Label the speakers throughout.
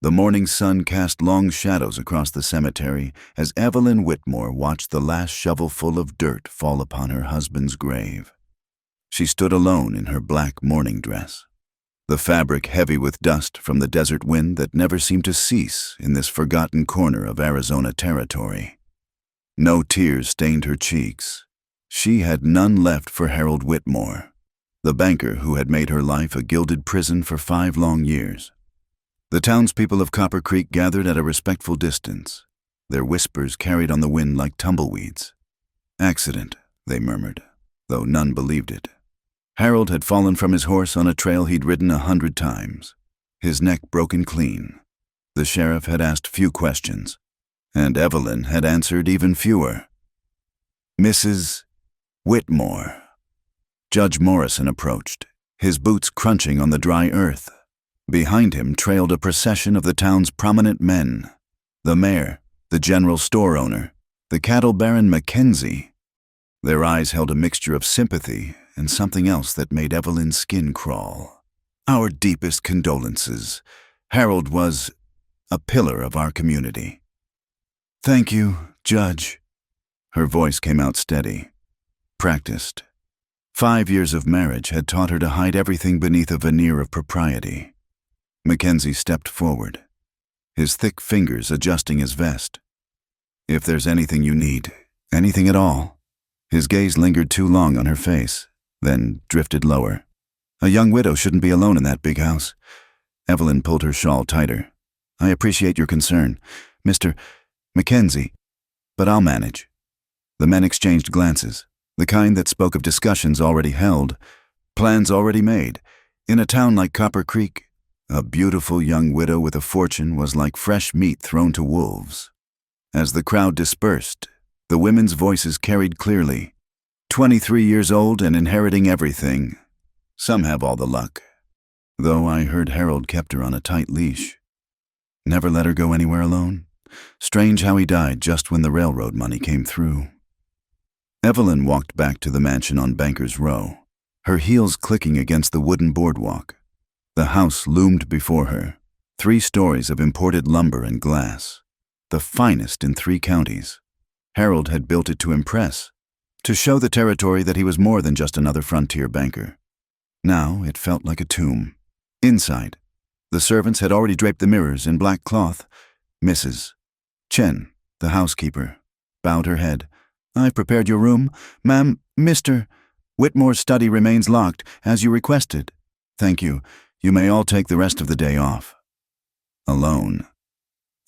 Speaker 1: The morning sun cast long shadows across the cemetery as Evelyn Whitmore watched the last shovelful of dirt fall upon her husband's grave. She stood alone in her black mourning dress, the fabric heavy with dust from the desert wind that never seemed to cease in this forgotten corner of Arizona territory. No tears stained her cheeks. She had none left for Harold Whitmore, the banker who had made her life a gilded prison for 5 long years. The townspeople of Copper Creek gathered at a respectful distance, their whispers carried on the wind like tumbleweeds. Accident, they murmured, though none believed it. Harold had fallen from his horse on a trail he'd ridden 100 times, his neck broken clean. The sheriff had asked few questions, and Evelyn had answered even fewer. Mrs. Whitmore. Judge Morrison approached, his boots crunching on the dry earth. Behind him trailed a procession of the town's prominent men, the mayor, the general store owner, the cattle baron Mackenzie. Their eyes held a mixture of sympathy and something else that made Evelyn's skin crawl. Our deepest condolences. Harold was a pillar of our community. Thank you, Judge. Her voice came out steady, practiced. 5 years of marriage had taught her to hide everything beneath a veneer of propriety. Mackenzie stepped forward, his thick fingers adjusting his vest. If there's anything you need, anything at all. His gaze lingered too long on her face, then drifted lower. A young widow shouldn't be alone in that big house. Evelyn pulled her shawl tighter. I appreciate your concern, Mr. Mackenzie, but I'll manage. The men exchanged glances, the kind that spoke of discussions already held, plans already made. In a town like Copper Creek, a beautiful young widow with a fortune was like fresh meat thrown to wolves. As the crowd dispersed, the women's voices carried clearly. 23 years old and inheriting everything. Some have all the luck. Though I heard Harold kept her on a tight leash. Never let her go anywhere alone. Strange how he died just when the railroad money came through. Evelyn walked back to the mansion on Bankers Row, her heels clicking against the wooden boardwalk. The house loomed before her, 3 stories of imported lumber and glass, the finest in 3 counties. Harold had built it to impress, to show the territory that he was more than just another frontier banker. Now it felt like a tomb. Inside, the servants had already draped the mirrors in black cloth. Mrs. Chen, the housekeeper, bowed her head. I've prepared your room. Ma'am, Mr. Whitmore's study remains locked, as you requested. Thank you. You may all take the rest of the day off. Alone.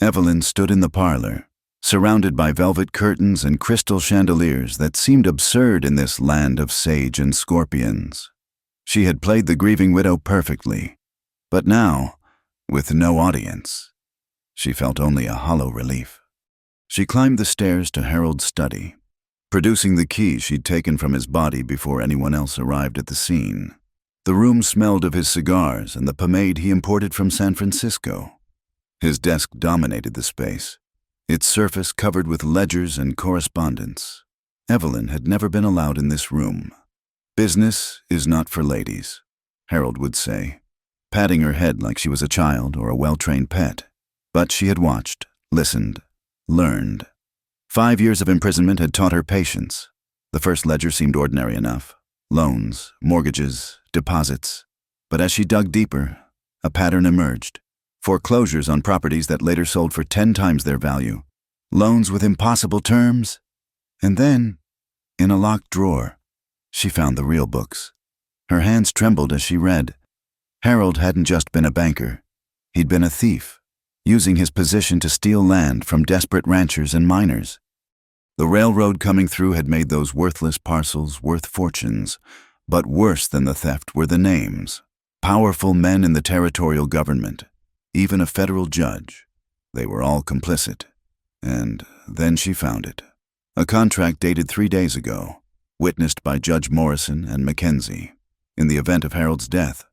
Speaker 1: Evelyn stood in the parlor, surrounded by velvet curtains and crystal chandeliers that seemed absurd in this land of sage and scorpions. She had played the grieving widow perfectly, but now, with no audience, she felt only a hollow relief. She climbed the stairs to Harold's study, producing the key she'd taken from his body before anyone else arrived at the scene. The room smelled of his cigars and the pomade he imported from San Francisco. His desk dominated the space, its surface covered with ledgers and correspondence. Evelyn had never been allowed in this room. Business is not for ladies, Harold would say, patting her head like she was a child or a well-trained pet. But she had watched, listened, learned. 5 years of imprisonment had taught her patience. The first ledger seemed ordinary enough. Loans, mortgages, deposits. But as she dug deeper, a pattern emerged. Foreclosures on properties that later sold for 10 times their value. Loans with impossible terms. And then, in a locked drawer, she found the real books. Her hands trembled as she read. Harold hadn't just been a banker. He'd been a thief, using his position to steal land from desperate ranchers and miners. The railroad coming through had made those worthless parcels worth fortunes, but worse than the theft were the names. Powerful men in the territorial government, even a federal judge. They were all complicit. And then she found it. A contract dated 3 days ago, witnessed by Judge Morrison and Mackenzie. In the event of Harold's death,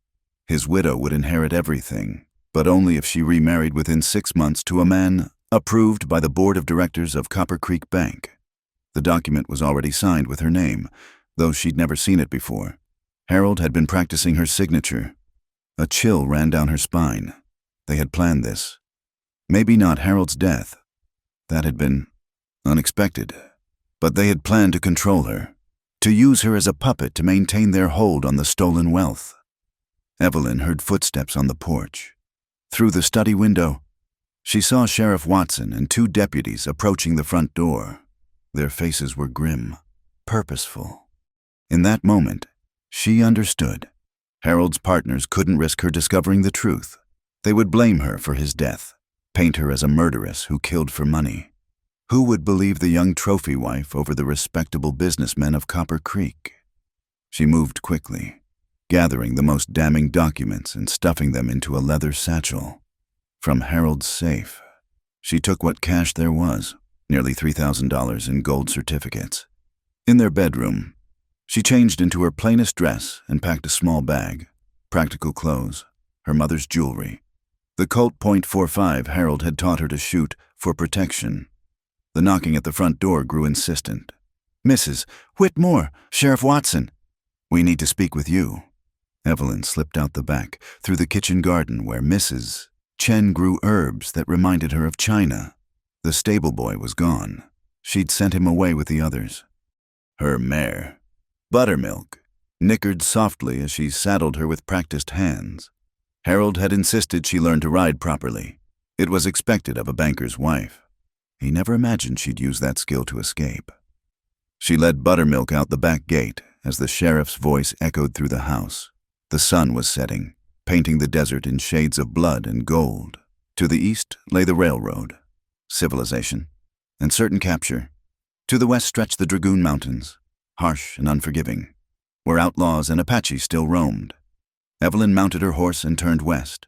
Speaker 1: his widow would inherit everything, but only if she remarried within 6 months to a man approved by the board of directors of Copper Creek Bank. The document was already signed with her name, though she'd never seen it before. Harold had been practicing her signature. A chill ran down her spine. They had planned this, Maybe not Harold's death. That had been unexpected. But they had planned to control her, to use her as a puppet to maintain their hold on the stolen wealth. Evelyn heard footsteps on the porch. Through the study window, she saw Sheriff Watson and 2 deputies approaching the front door. Their faces were grim, purposeful. In that moment, she understood. Harold's partners couldn't risk her discovering the truth. They would blame her for his death, paint her as a murderess who killed for money. Who would believe the young trophy wife over the respectable businessmen of Copper Creek? She moved quickly, gathering the most damning documents and stuffing them into a leather satchel. From Harold's safe, she took what cash there was, nearly $3,000 in gold certificates. In their bedroom, she changed into her plainest dress and packed a small bag, practical clothes, her mother's jewelry, the Colt .45 Harold had taught her to shoot for protection. The knocking at the front door grew insistent. "Mrs. Whitmore, Sheriff Watson. We need to speak with you." Evelyn slipped out the back, through the kitchen garden where Mrs. Chen grew herbs that reminded her of China. The stable boy was gone. She'd sent him away with the others. Her mare, Buttermilk, nickered softly as she saddled her with practiced hands. Harold had insisted she learn to ride properly. It was expected of a banker's wife. He never imagined she'd use that skill to escape. She led Buttermilk out the back gate as the sheriff's voice echoed through the house. The sun was setting, painting the desert in shades of blood and gold. To the east lay the railroad, civilization, and certain capture. To the west stretched the Dragoon Mountains, harsh and unforgiving, where outlaws and Apaches still roamed. Evelyn mounted her horse and turned west.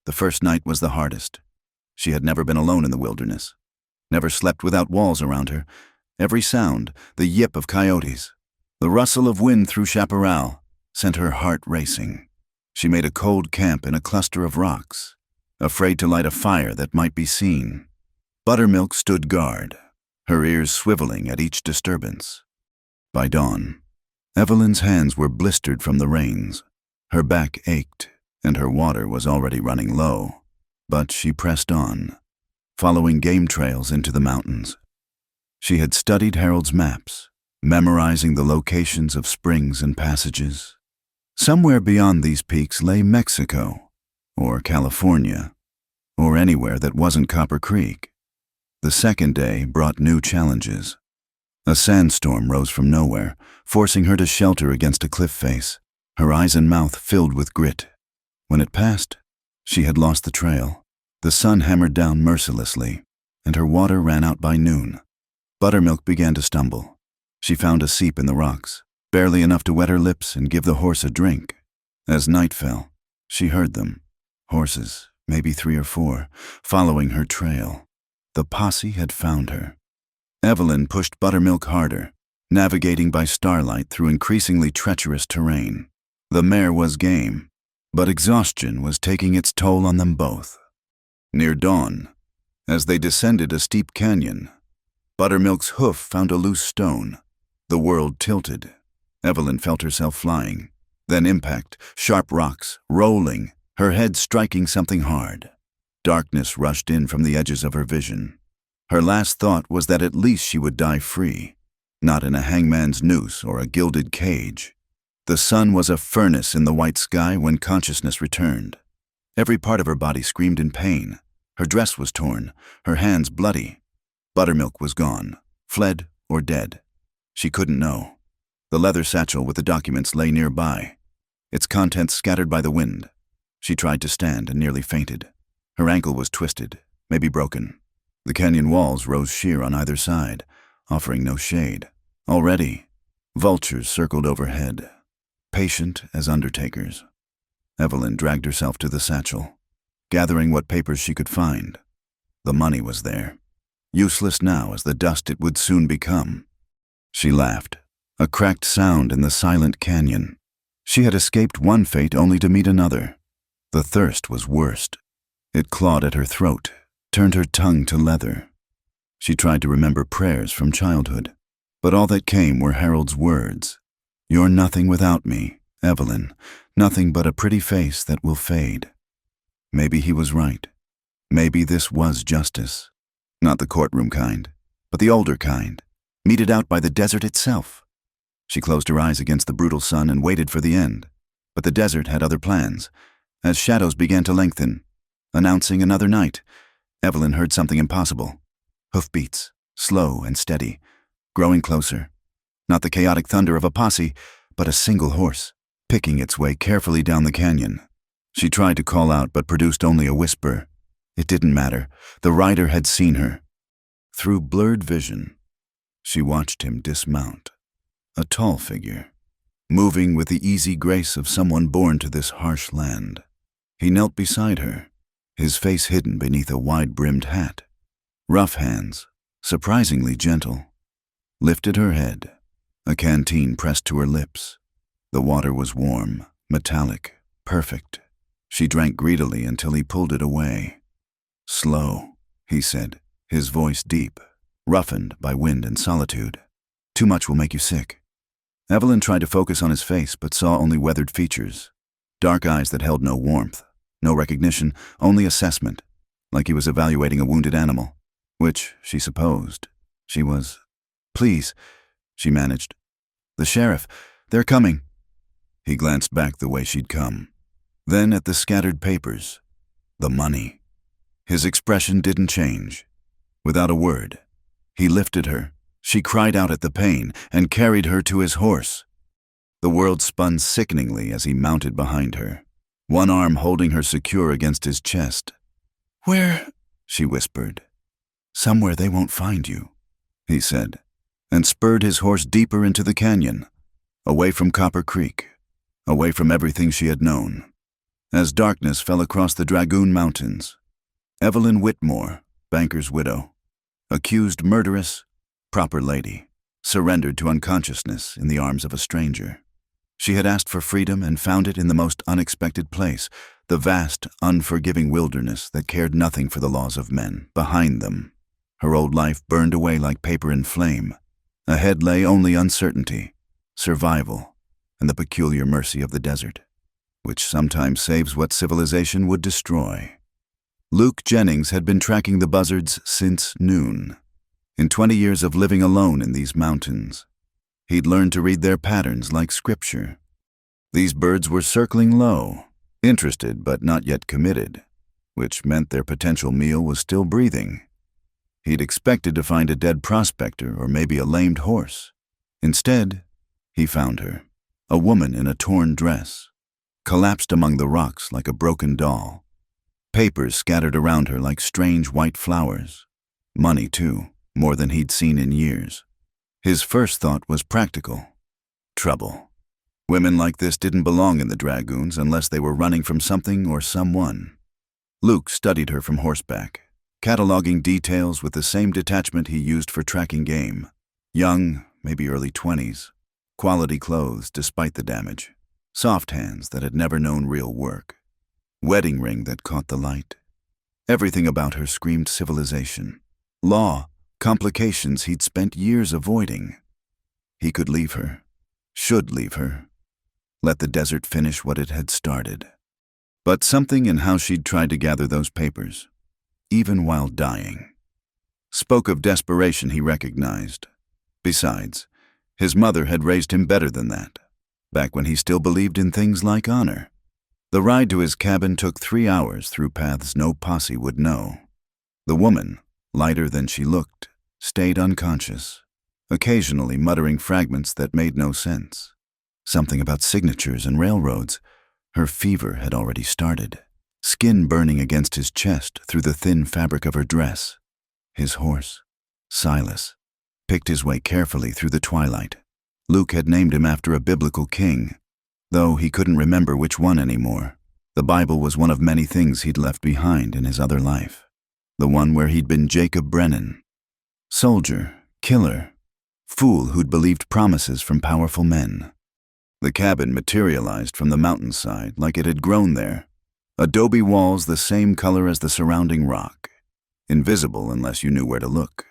Speaker 1: The first night was the hardest. She had never been alone in the wilderness, never slept without walls around her. Every sound, the yip of coyotes, the rustle of wind through chaparral, sent her heart racing. She made a cold camp in a cluster of rocks, afraid to light a fire that might be seen. Buttermilk stood guard, her ears swiveling at each disturbance. By dawn, Evelyn's hands were blistered from the rains. Her back ached, and her water was already running low. But she pressed on, following game trails into the mountains. She had studied Harold's maps, memorizing the locations of springs and passages. Somewhere beyond these peaks lay Mexico, or California, or anywhere that wasn't Copper Creek. The second day brought new challenges. A sandstorm rose from nowhere, forcing her to shelter against a cliff face, her eyes and mouth filled with grit. When it passed, she had lost the trail. The sun hammered down mercilessly, and her water ran out by noon. Buttermilk began to stumble. She found a seep in the rocks, barely enough to wet her lips and give the horse a drink. As night fell, she heard them, horses, maybe 3 or 4, following her trail. The posse had found her. Evelyn pushed Buttermilk harder, navigating by starlight through increasingly treacherous terrain. The mare was game, but exhaustion was taking its toll on them both. Near dawn, as they descended a steep canyon, Buttermilk's hoof found a loose stone. The world tilted. Evelyn felt herself flying. Then impact, sharp rocks, rolling, her head striking something hard. Darkness rushed in from the edges of her vision. Her last thought was that at least she would die free, not in a hangman's noose or a gilded cage. The sun was a furnace in the white sky when consciousness returned. Every part of her body screamed in pain. Her dress was torn, her hands bloody. Buttermilk was gone, fled or dead. She couldn't know. The leather satchel with the documents lay nearby, its contents scattered by the wind. She tried to stand and nearly fainted. Her ankle was twisted, maybe broken. The canyon walls rose sheer on either side, offering no shade. Already, vultures circled overhead, patient as undertakers. Evelyn dragged herself to the satchel, gathering what papers she could find. The money was there, useless now as the dust it would soon become. She laughed, a cracked sound in the silent canyon. She had escaped one fate only to meet another. The thirst was worst. It clawed at her throat, turned her tongue to leather. She tried to remember prayers from childhood, but all that came were Harold's words. "You're nothing without me, Evelyn, nothing but a pretty face that will fade." Maybe he was right. Maybe this was justice. Not the courtroom kind, but the older kind, meted out by the desert itself. She closed her eyes against the brutal sun and waited for the end. But the desert had other plans. As shadows began to lengthen, announcing another night, Evelyn heard something impossible. Hoofbeats, slow and steady, growing closer. Not the chaotic thunder of a posse, but a single horse, picking its way carefully down the canyon. She tried to call out but produced only a whisper. It didn't matter. The rider had seen her. Through blurred vision, she watched him dismount. A tall figure, moving with the easy grace of someone born to this harsh land. He knelt beside her, his face hidden beneath a wide-brimmed hat. Rough hands, surprisingly gentle, lifted her head. A canteen pressed to her lips. The water was warm, metallic, perfect. She drank greedily until he pulled it away. "Slow," he said, his voice deep, roughened by wind and solitude. "Too much will make you sick." Evelyn tried to focus on his face but saw only weathered features. Dark eyes that held no warmth, no recognition, only assessment, like he was evaluating a wounded animal, which, she supposed, she was. "Please," she managed. "The sheriff, they're coming." He glanced back the way she'd come. Then at the scattered papers, the money. His expression didn't change. Without a word, he lifted her. She cried out at the pain and carried her to his horse. The world spun sickeningly as he mounted behind her, one arm holding her secure against his chest. "Where?" she whispered. "Somewhere they won't find you," he said, and spurred his horse deeper into the canyon, away from Copper Creek, away from everything she had known. As darkness fell across the Dragoon Mountains, Evelyn Whitmore, banker's widow, accused murderess, proper lady, surrendered to unconsciousness in the arms of a stranger. She had asked for freedom and found it in the most unexpected place, the vast, unforgiving wilderness that cared nothing for the laws of men. Behind them, her old life burned away like paper in flame. Ahead lay only uncertainty, survival, and the peculiar mercy of the desert, which sometimes saves what civilization would destroy. Luke Jennings had been tracking the buzzards since noon. In 20 years of living alone in these mountains, he'd learned to read their patterns like scripture. These birds were circling low, interested but not yet committed, which meant their potential meal was still breathing. He'd expected to find a dead prospector or maybe a lamed horse. Instead, he found her, a woman in a torn dress, collapsed among the rocks like a broken doll. Papers scattered around her like strange white flowers. Money, too, more than he'd seen in years. His first thought was practical. Trouble. Women like this didn't belong in the Dragoons unless they were running from something or someone. Luke studied her from horseback, cataloging details with the same detachment he used for tracking game. Young, maybe early 20s. Quality clothes despite the damage. Soft hands that had never known real work. Wedding ring that caught the light. Everything about her screamed civilization. Law, complications he'd spent years avoiding. He could leave her. Should leave her. Let the desert finish what it had started. But something in how she'd tried to gather those papers, even while dying, spoke of desperation he recognized. Besides, his mother had raised him better than that, back when he still believed in things like honor. The ride to his cabin took 3 hours through paths no posse would know. The woman, lighter than she looked, stayed unconscious, occasionally muttering fragments that made no sense. Something about signatures and railroads. Her fever had already started, skin burning against his chest through the thin fabric of her dress. His horse, Silas, picked his way carefully through the twilight. Luke had named him after a biblical king, though he couldn't remember which one anymore. The Bible was one of many things he'd left behind in his other life. The one where he'd been Jacob Brennan. Soldier, killer, fool who'd believed promises from powerful men. The cabin materialized from the mountainside like it had grown there. Adobe walls the same color as the surrounding rock. Invisible unless you knew where to look.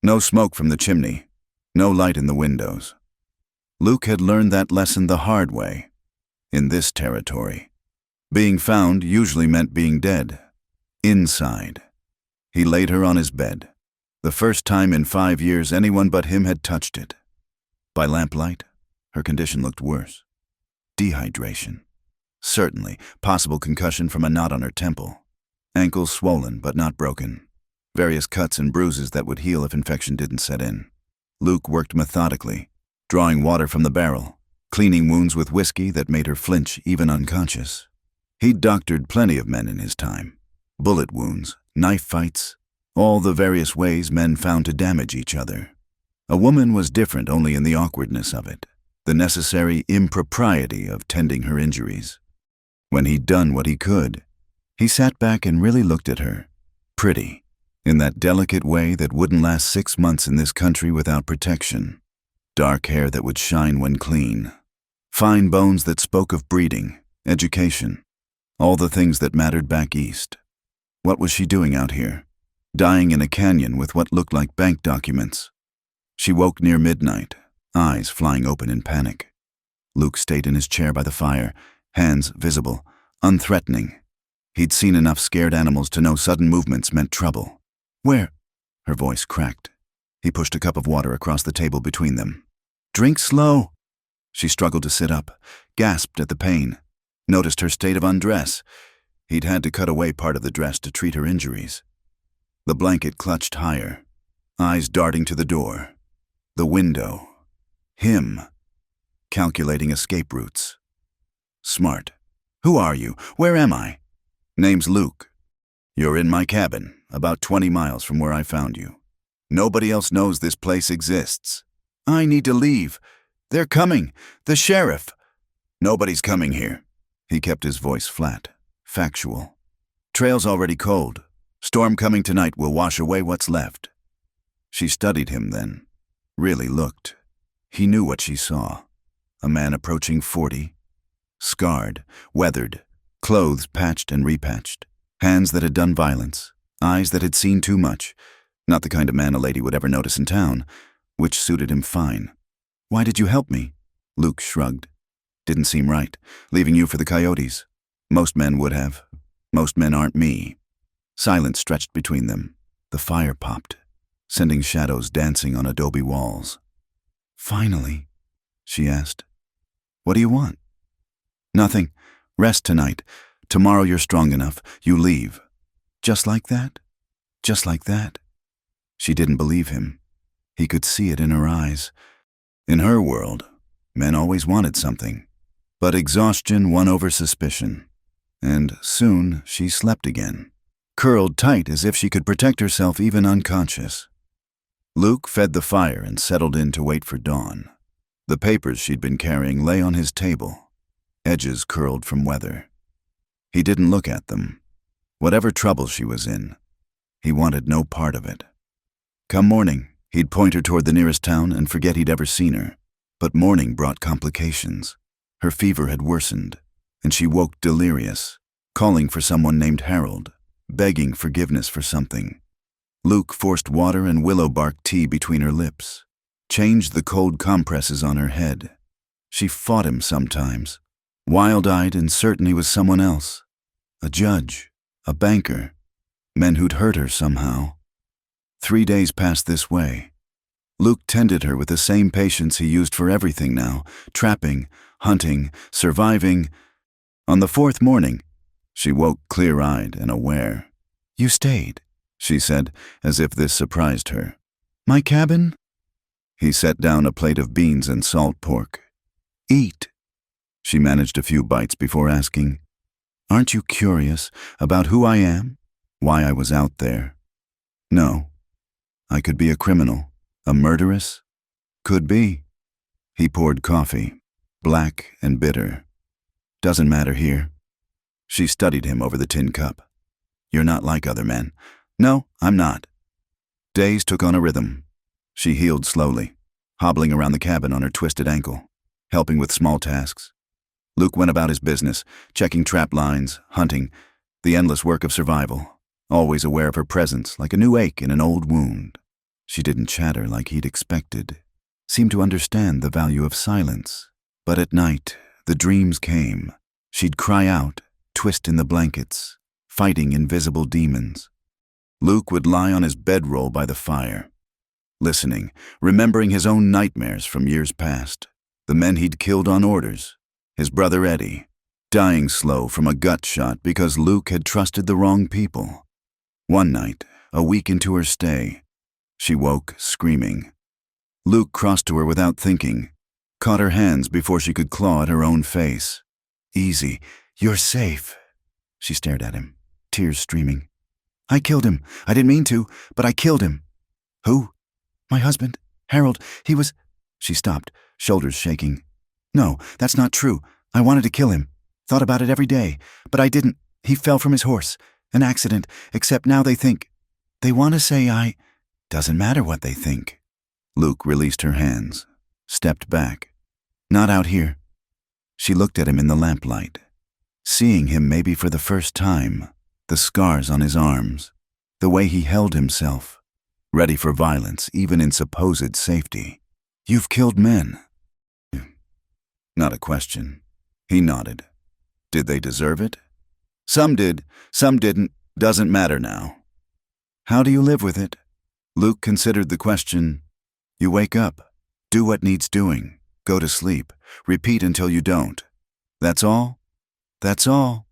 Speaker 1: No smoke from the chimney. No light in the windows. Luke had learned that lesson the hard way. In this territory, being found usually meant being dead. Inside. He laid her on his bed. The first time in 5 years anyone but him had touched it. By lamplight, her condition looked worse. Dehydration. Certainly, possible concussion from a knot on her temple. Ankles swollen but not broken. Various cuts and bruises that would heal if infection didn't set in. Luke worked methodically, drawing water from the barrel, cleaning wounds with whiskey that made her flinch even unconscious. He'd doctored plenty of men in his time. Bullet wounds, knife fights, all the various ways men found to damage each other. A woman was different only in the awkwardness of it, the necessary impropriety of tending her injuries. When he'd done what he could, he sat back and really looked at her, pretty, in that delicate way that wouldn't last 6 months in this country without protection. Dark hair that would shine when clean. Fine bones that spoke of breeding, education, all the things that mattered back east. What was she doing out here? Dying in a canyon with what looked like bank documents. She woke near midnight, eyes flying open in panic. Luke stayed in his chair by the fire, hands visible, unthreatening. He'd seen enough scared animals to know sudden movements meant trouble. Where? Her voice cracked. He pushed a cup of water across the table between them. Drink slow. She struggled to sit up, gasped at the pain, noticed her state of undress. He'd had to cut away part of the dress to treat her injuries. The blanket clutched higher, eyes darting to the door. The window. Him. Calculating escape routes. Smart. Who are you? Where am I? Name's Luke. You're in my cabin, about 20 miles from where I found you. Nobody else knows this place exists. I need to leave. They're coming. The sheriff. Nobody's coming here. He kept his voice flat, factual. Trail's already cold. Storm coming tonight will wash away what's left. She studied him then. Really looked. He knew what she saw. A man approaching 40. Scarred, weathered, clothes patched and repatched, hands that had done violence, eyes that had seen too much. Not the kind of man a lady would ever notice in town, which suited him fine. Why did you help me? Luke shrugged. Didn't seem right, leaving you for the coyotes. Most men would have. Most men aren't me. Silence stretched between them. The fire popped, sending shadows dancing on adobe walls. Finally, she asked. What do you want? Nothing. Rest tonight. Tomorrow you're strong enough. You leave. Just like that? Just like that? She didn't believe him. He could see it in her eyes. In her world, men always wanted something. But exhaustion won over suspicion. And soon she slept again, curled tight as if she could protect herself even unconscious. Luke fed the fire and settled in to wait for dawn. The papers she'd been carrying lay on his table, edges curled from weather. He didn't look at them. Whatever trouble she was in, he wanted no part of it. Come morning, he'd point her toward the nearest town and forget he'd ever seen her. But morning brought complications. Her fever had worsened, and she woke delirious, calling for someone named Harold, begging forgiveness for something. Luke forced water and willow bark tea between her lips, changed the cold compresses on her head. She fought him sometimes, wild-eyed and certain he was someone else. A judge, a banker, men who'd hurt her somehow. 3 days passed this way. Luke tended her with the same patience he used for everything now, trapping, hunting, surviving. On the 4th morning, she woke clear-eyed and aware. You stayed, she said, as if this surprised her. My cabin? He set down a plate of beans and salt pork. Eat. She managed a few bites before asking, Aren't you curious about who I am? Why I was out there? No. I could be a criminal, a murderess. Could be. He poured coffee, black and bitter. Doesn't matter here. She studied him over the tin cup. You're not like other men. No, I'm not. Days took on a rhythm. She healed slowly, hobbling around the cabin on her twisted ankle, helping with small tasks. Luke went about his business, checking trap lines, hunting, the endless work of survival, always aware of her presence like a new ache in an old wound. She didn't chatter like he'd expected, seemed to understand the value of silence. But at night, the dreams came. She'd cry out, twist in the blankets, fighting invisible demons. Luke would lie on his bedroll by the fire, listening, remembering his own nightmares from years past, the men he'd killed on orders, his brother Eddie, dying slow from a gut shot because Luke had trusted the wrong people. One night, a week into her stay, she woke screaming. Luke crossed to her without thinking, caught her hands before she could claw at her own face. "Easy, you're safe." She stared at him, tears streaming. "I killed him. I didn't mean to, but I killed him." "Who?" "My husband, Harold. He was—" She stopped, shoulders shaking. "No, that's not true. I wanted to kill him. Thought about it every day, but I didn't. He fell from his horse. An accident, except now they think. They want to say I— Doesn't matter what they think." Luke released her hands, stepped back. "Not out here." She looked at him in the lamplight, seeing him maybe for the first time, the scars on his arms, the way he held himself, ready for violence even in supposed safety. "You've killed men." Not a question. He nodded. Did they deserve it? Some did, some didn't. Doesn't matter now. "How do you live with it?" Luke considered the question. "You wake up, do what needs doing, go to sleep, repeat until you don't. That's all?" "That's all."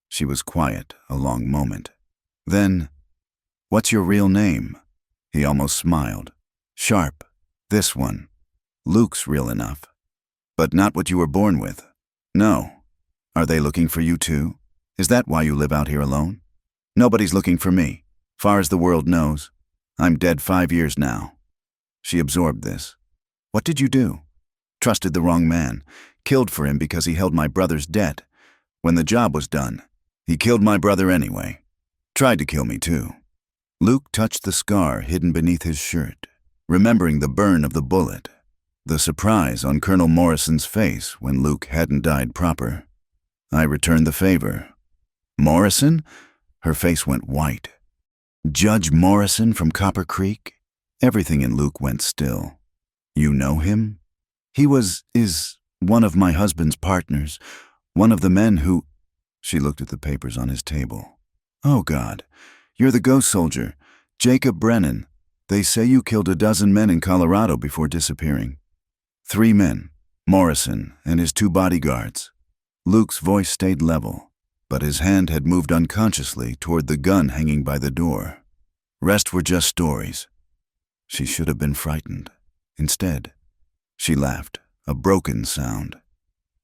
Speaker 1: She was quiet a long moment. Then, "What's your real name?" He almost smiled. "Sharp. This one. Luke's real enough. But not what you were born with." "No. Are they looking for you too? Is that why you live out here alone?" "Nobody's looking for me, far as the world knows. I'm dead 5 years now." She absorbed this. "What did you do?" "Trusted the wrong man. Killed for him because he held my brother's debt. When the job was done, he killed my brother anyway. Tried to kill me too." Luke touched the scar hidden beneath his shirt, remembering the burn of the bullet, the surprise on Colonel Morrison's face when Luke hadn't died proper. "I returned the favor." "Morrison?" Her face went white. "Judge Morrison from Copper Creek?" Everything in Luke went still. "You know him?" "He is one of my husband's partners, one of the men who—" She looked at the papers on his table. "Oh, God, you're the ghost soldier, Jacob Brennan. They say you killed a dozen men in Colorado before disappearing. 3 men, Morrison and his 2 bodyguards." Luke's voice stayed level, but his hand had moved unconsciously toward the gun hanging by the door. "Rest were just stories." She should have been frightened. Instead, she laughed, a broken sound.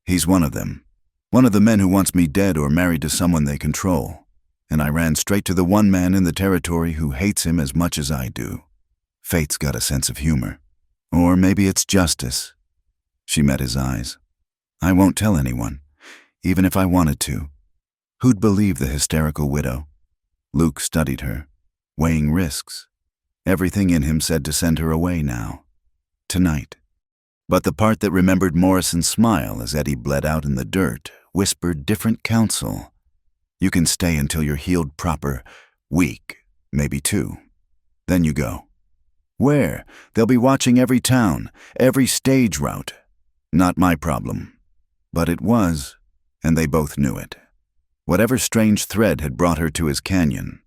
Speaker 1: "He's one of them. One of the men who wants me dead or married to someone they control. And I ran straight to the one man in the territory who hates him as much as I do. Fate's got a sense of humor. Or maybe it's justice." She met his eyes. "I won't tell anyone, even if I wanted to. Who'd believe the hysterical widow?" Luke studied her, weighing risks. Everything in him said to send her away now. Tonight. But the part that remembered Morrison's smile as Eddie bled out in the dirt whispered different counsel. "You can stay until you're healed proper, week, maybe 2. Then you go." "Where? They'll be watching every town, every stage route." Not my problem. But it was, and they both knew it. Whatever strange thread had brought her to his canyon,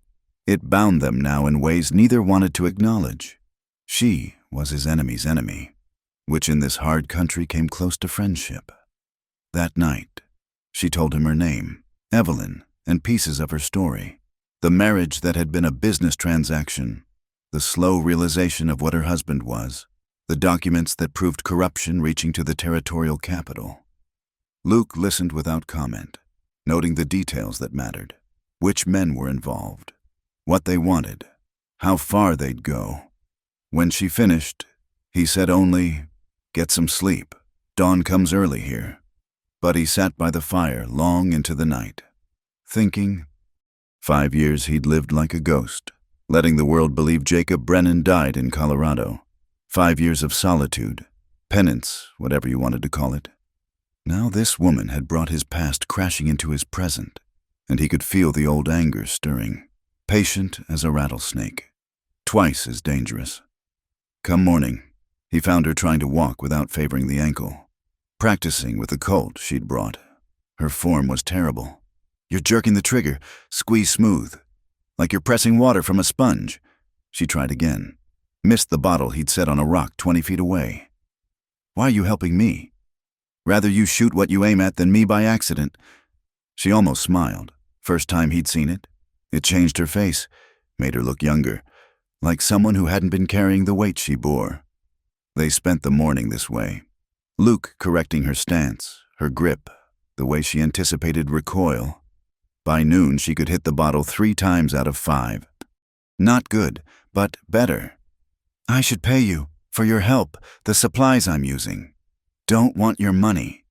Speaker 1: it bound them now in ways neither wanted to acknowledge. She was his enemy's enemy, which in this hard country came close to friendship. That night, she told him her name, Evelyn, and pieces of her story. The marriage that had been a business transaction, the slow realization of what her husband was, the documents that proved corruption reaching to the territorial capital. Luke listened without comment, noting the details that mattered, which men were involved, what they wanted, how far they'd go. When she finished, he said only, "Get some sleep. Dawn comes early here." But he sat by the fire long into the night, thinking. 5 years he'd lived like a ghost, letting the world believe Jacob Brennan died in Colorado. 5 years of solitude, penance, whatever you wanted to call it. Now this woman had brought his past crashing into his present, and he could feel the old anger stirring, patient as a rattlesnake, twice as dangerous. Come morning, he found her trying to walk without favoring the ankle, practicing with the colt she'd brought. Her form was terrible. You're jerking the trigger, squeeze smooth, like you're pressing water from a sponge. She tried again. Missed the bottle he'd set on a rock 20 feet away. Why are you helping me? Rather you shoot what you aim at than me by accident. She almost smiled. First time he'd seen it. It changed her face, made her look younger, like someone who hadn't been carrying the weight she bore. They spent the morning this way. Luke correcting her stance, her grip, the way she anticipated recoil. By noon, she could hit the bottle 3 times out of 5. Not good, but better. I should pay you for your help, the supplies I'm using. Don't want your money.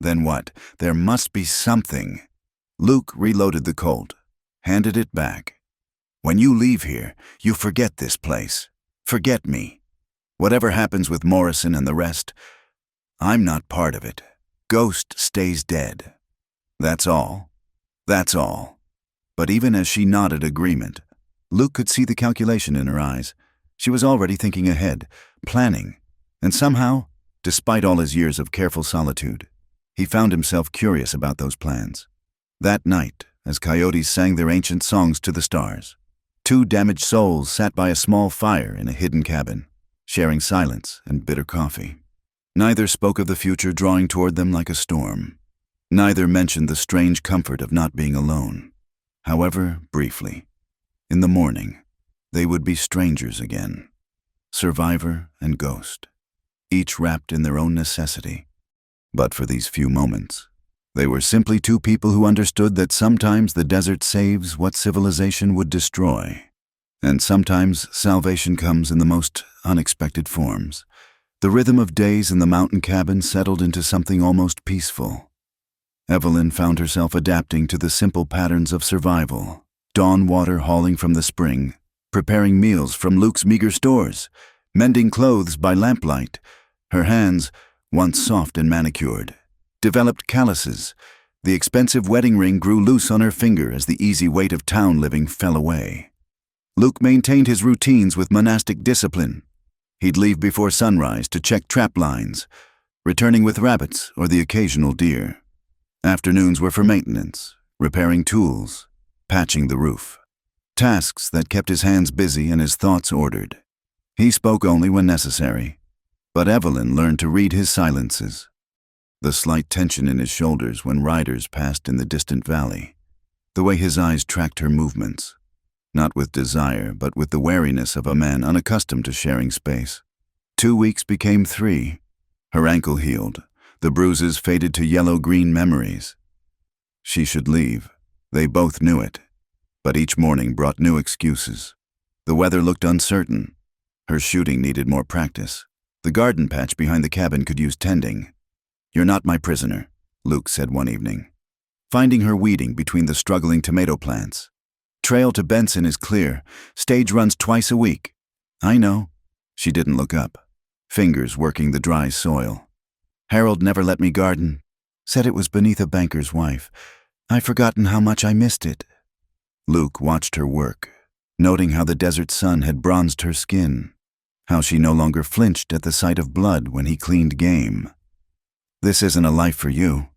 Speaker 1: Then what? There must be something. Luke reloaded the Colt, handed it back. When you leave here, you forget this place. Forget me. Whatever happens with Morrison and the rest, I'm not part of it. Ghost stays dead. That's all. That's all. But even as she nodded agreement, Luke could see the calculation in her eyes. She was already thinking ahead, planning, and somehow, despite all his years of careful solitude, he found himself curious about those plans. That night, as coyotes sang their ancient songs to the stars, 2 damaged souls sat by a small fire in a hidden cabin, sharing silence and bitter coffee. Neither spoke of the future drawing toward them like a storm. Neither mentioned the strange comfort of not being alone. However, briefly, in the morning, they would be strangers again. Survivor and ghost, each wrapped in their own necessity. But for these few moments, they were simply 2 people who understood that sometimes the desert saves what civilization would destroy. And sometimes salvation comes in the most unexpected forms. The rhythm of days in the mountain cabin settled into something almost peaceful. Evelyn found herself adapting to the simple patterns of survival. Dawn water hauling from the spring, preparing meals from Luke's meager stores, mending clothes by lamplight. Her hands, once soft and manicured, developed calluses. The expensive wedding ring grew loose on her finger as the easy weight of town living fell away. Luke maintained his routines with monastic discipline. He'd leave before sunrise to check trap lines, returning with rabbits or the occasional deer. Afternoons were for maintenance, repairing tools, patching the roof. Tasks that kept his hands busy and his thoughts ordered. He spoke only when necessary, but Evelyn learned to read his silences. The slight tension in his shoulders when riders passed in the distant valley. The way his eyes tracked her movements. Not with desire, but with the wariness of a man unaccustomed to sharing space. 2 weeks became 3. Her ankle healed. The bruises faded to yellow-green memories. She should leave. They both knew it. But each morning brought new excuses. The weather looked uncertain. Her shooting needed more practice. The garden patch behind the cabin could use tending. "You're not my prisoner," Luke said one evening, finding her weeding between the struggling tomato plants. "Trail to Benson is clear. Stage runs twice a week." "I know." She didn't look up, fingers working the dry soil. "Harold never let me garden. Said it was beneath a banker's wife. I've forgotten how much I missed it." Luke watched her work, noting how the desert sun had bronzed her skin, how she no longer flinched at the sight of blood when he cleaned game. "This isn't a life for you."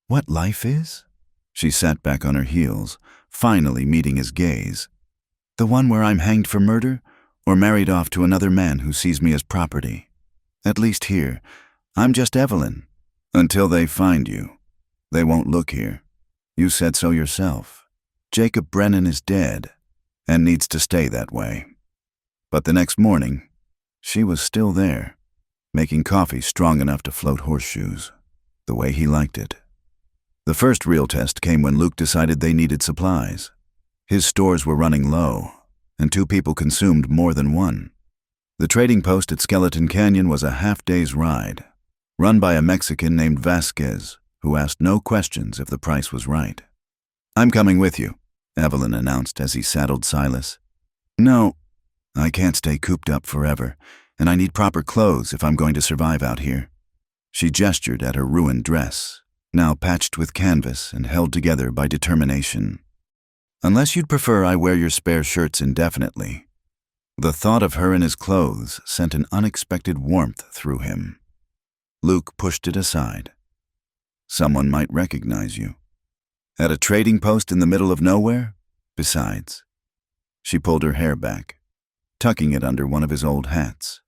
Speaker 1: "What life is?" She sat back on her heels, finally meeting his gaze. "The one where I'm hanged for murder, or married off to another man who sees me as property? At least here, I'm just Evelyn. Until they find you, they won't look here. You said so yourself. Jacob Brennan is dead, and needs to stay that way." But the next morning, she was still there, making coffee strong enough to float horseshoes, the way he liked it. The first real test came when Luke decided they needed supplies. His stores were running low, and 2 people consumed more than one. The trading post at Skeleton Canyon was a half-day's ride, run by a Mexican named Vasquez, who asked no questions if the price was right. "I'm coming with you," Evelyn announced as he saddled Silas. "No, I can't stay cooped up forever, and I need proper clothes if I'm going to survive out here." She gestured at her ruined dress, now patched with canvas and held together by determination. "Unless you'd prefer I wear your spare shirts indefinitely." The thought of her in his clothes sent an unexpected warmth through him. Luke pushed it aside. "Someone might recognize you." At a trading post in the middle of nowhere? Besides, she pulled her hair back, tucking it under one of his old hats.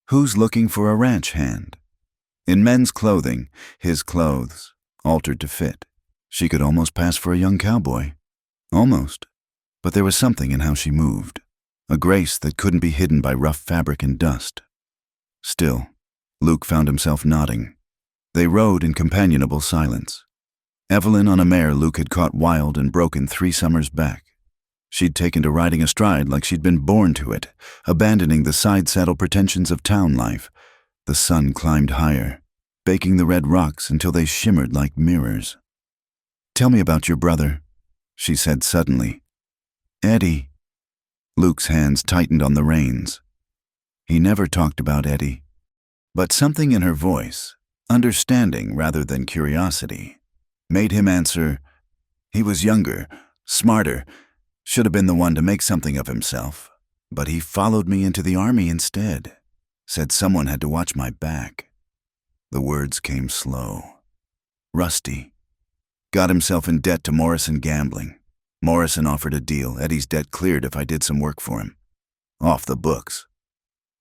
Speaker 1: Who's looking for a ranch hand? In men's clothing, his clothes, altered to fit, she could almost pass for a young cowboy. Almost. But there was something in how she moved, a grace that couldn't be hidden by rough fabric and dust. Still, Luke found himself nodding. They rode in companionable silence. Evelyn on a mare Luke had caught wild and broken 3 summers back. She'd taken to riding astride like she'd been born to it, abandoning the side-saddle pretensions of town life. The sun climbed higher, baking the red rocks until they shimmered like mirrors. "Tell me about your brother," she said suddenly. "Eddie." Luke's hands tightened on the reins. He never talked about Eddie. But something in her voice, understanding rather than curiosity, made him answer, "He was younger, smarter, should have been the one to make something of himself. But he followed me into the army instead. Said someone had to watch my back." The words came slow. "Rusty. Got himself in debt to Morrison gambling. Morrison offered a deal. Eddie's debt cleared if I did some work for him. Off the books."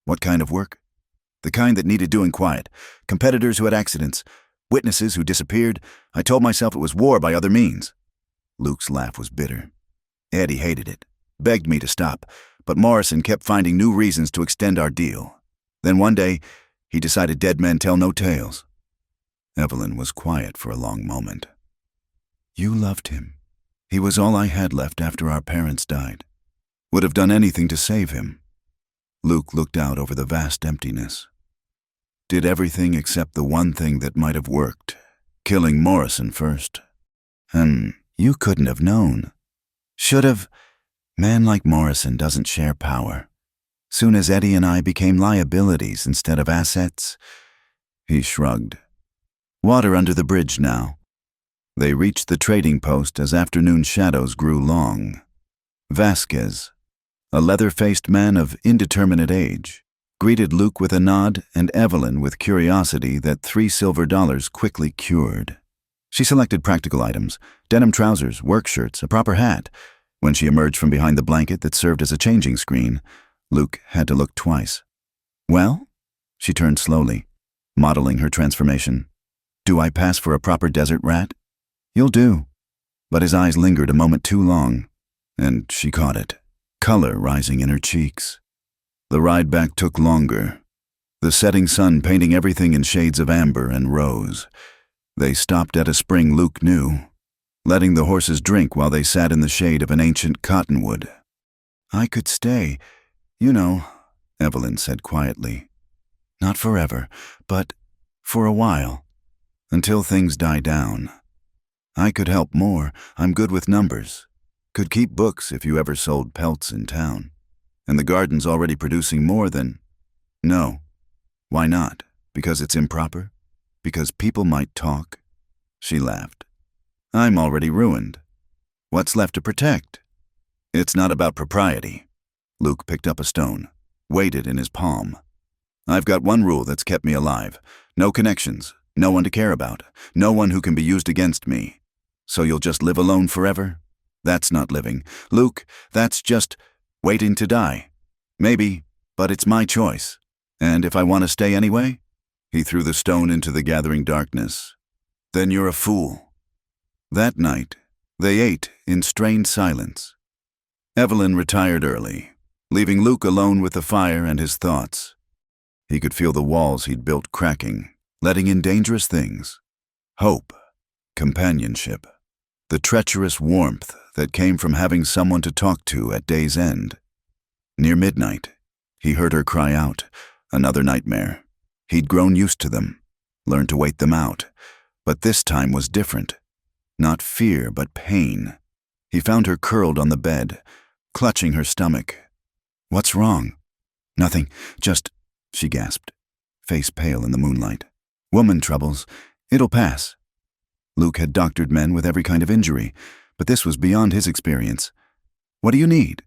Speaker 1: "What kind of work?" "The kind that needed doing quiet. Competitors who had accidents. Witnesses who disappeared. I told myself it was war by other means." Luke's laugh was bitter. "Eddie hated it. Begged me to stop. But Morrison kept finding new reasons to extend our deal. Then one day, he decided dead men tell no tales." Evelyn was quiet for a long moment. "You loved him. He was all I had left after our parents died. Would have done anything to save him." Luke looked out over the vast emptiness. "Did everything except the one thing that might have worked, killing Morrison first. And you couldn't have known. Should have. Man like Morrison doesn't share power. Soon as Eddie and I became liabilities instead of assets." He shrugged. "Water under the bridge now." They reached the trading post as afternoon shadows grew long. Vasquez, a leather-faced man of indeterminate age, greeted Luke with a nod and Evelyn with curiosity that $3 silver quickly cured. She selected practical items, denim trousers, work shirts, a proper hat. When she emerged from behind the blanket that served as a changing screen, Luke had to look twice. "Well?" She turned slowly, modeling her transformation. "Do I pass for a proper desert rat?" "You'll do." But his eyes lingered a moment too long, and she caught it, color rising in her cheeks. The ride back took longer, the setting sun painting everything in shades of amber and rose. They stopped at a spring Luke knew, letting the horses drink while they sat in the shade of an ancient cottonwood. "I could stay, you know," Evelyn said quietly. "Not forever, but for a while, until things die down. I could help more. I'm good with numbers. Could keep books if you ever sold pelts in town. And the garden's already producing more than—" "No." "Why not? Because it's improper? Because people might talk?" She laughed. "I'm already ruined. What's left to protect?" "It's not about propriety." Luke picked up a stone, weighed it in his palm. "I've got one rule that's kept me alive. No connections, no one to care about, no one who can be used against me. So you'll just live alone forever? That's not living. Luke, that's just waiting to die. Maybe, but it's my choice. And if I want to stay anyway?" He threw the stone into the gathering darkness. "Then you're a fool." That night, they ate in strained silence. Evelyn retired early, leaving Luke alone with the fire and his thoughts. He could feel the walls he'd built cracking, letting in dangerous things. Hope, companionship, the treacherous warmth that came from having someone to talk to at day's end. Near midnight, he heard her cry out, another nightmare. He'd grown used to them, learned to wait them out, but this time was different. Not fear, but pain. He found her curled on the bed, clutching her stomach. "What's wrong?" "Nothing, just," she gasped, face pale in the moonlight. "Woman troubles. It'll pass." Luke had doctored men with every kind of injury, but this was beyond his experience. "What do you need?"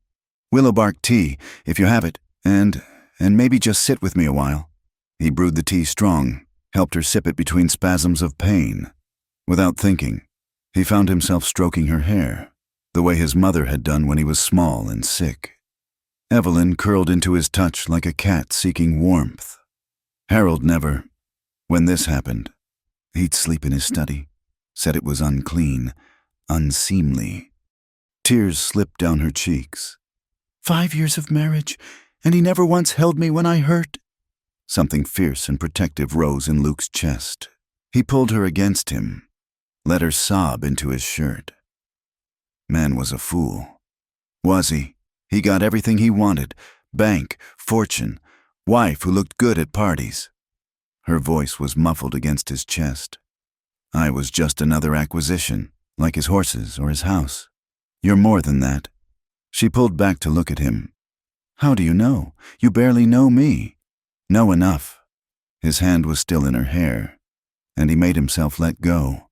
Speaker 1: "Willow bark tea, if you have it, and maybe just sit with me a while." He brewed the tea strong, helped her sip it between spasms of pain. Without thinking, He found himself stroking her hair, the way his mother had done when he was small and sick. Evelyn curled into his touch like a cat seeking warmth. Harold never. When this happened, he'd sleep in his study, said it was unclean, unseemly. Tears slipped down her cheeks. 5 years of marriage, and he never once held me when I hurt. Something fierce and protective rose in Luke's chest. He pulled her against him, let her sob into his shirt. Man was a fool. Was he? He got everything he wanted: bank, fortune, wife who looked good at parties. Her voice was muffled against his chest. I was just another acquisition, like his horses or his house. You're more than that. She pulled back to look at him. How do you know? You barely know me. Know enough. His hand was still in her hair, and he made himself let go.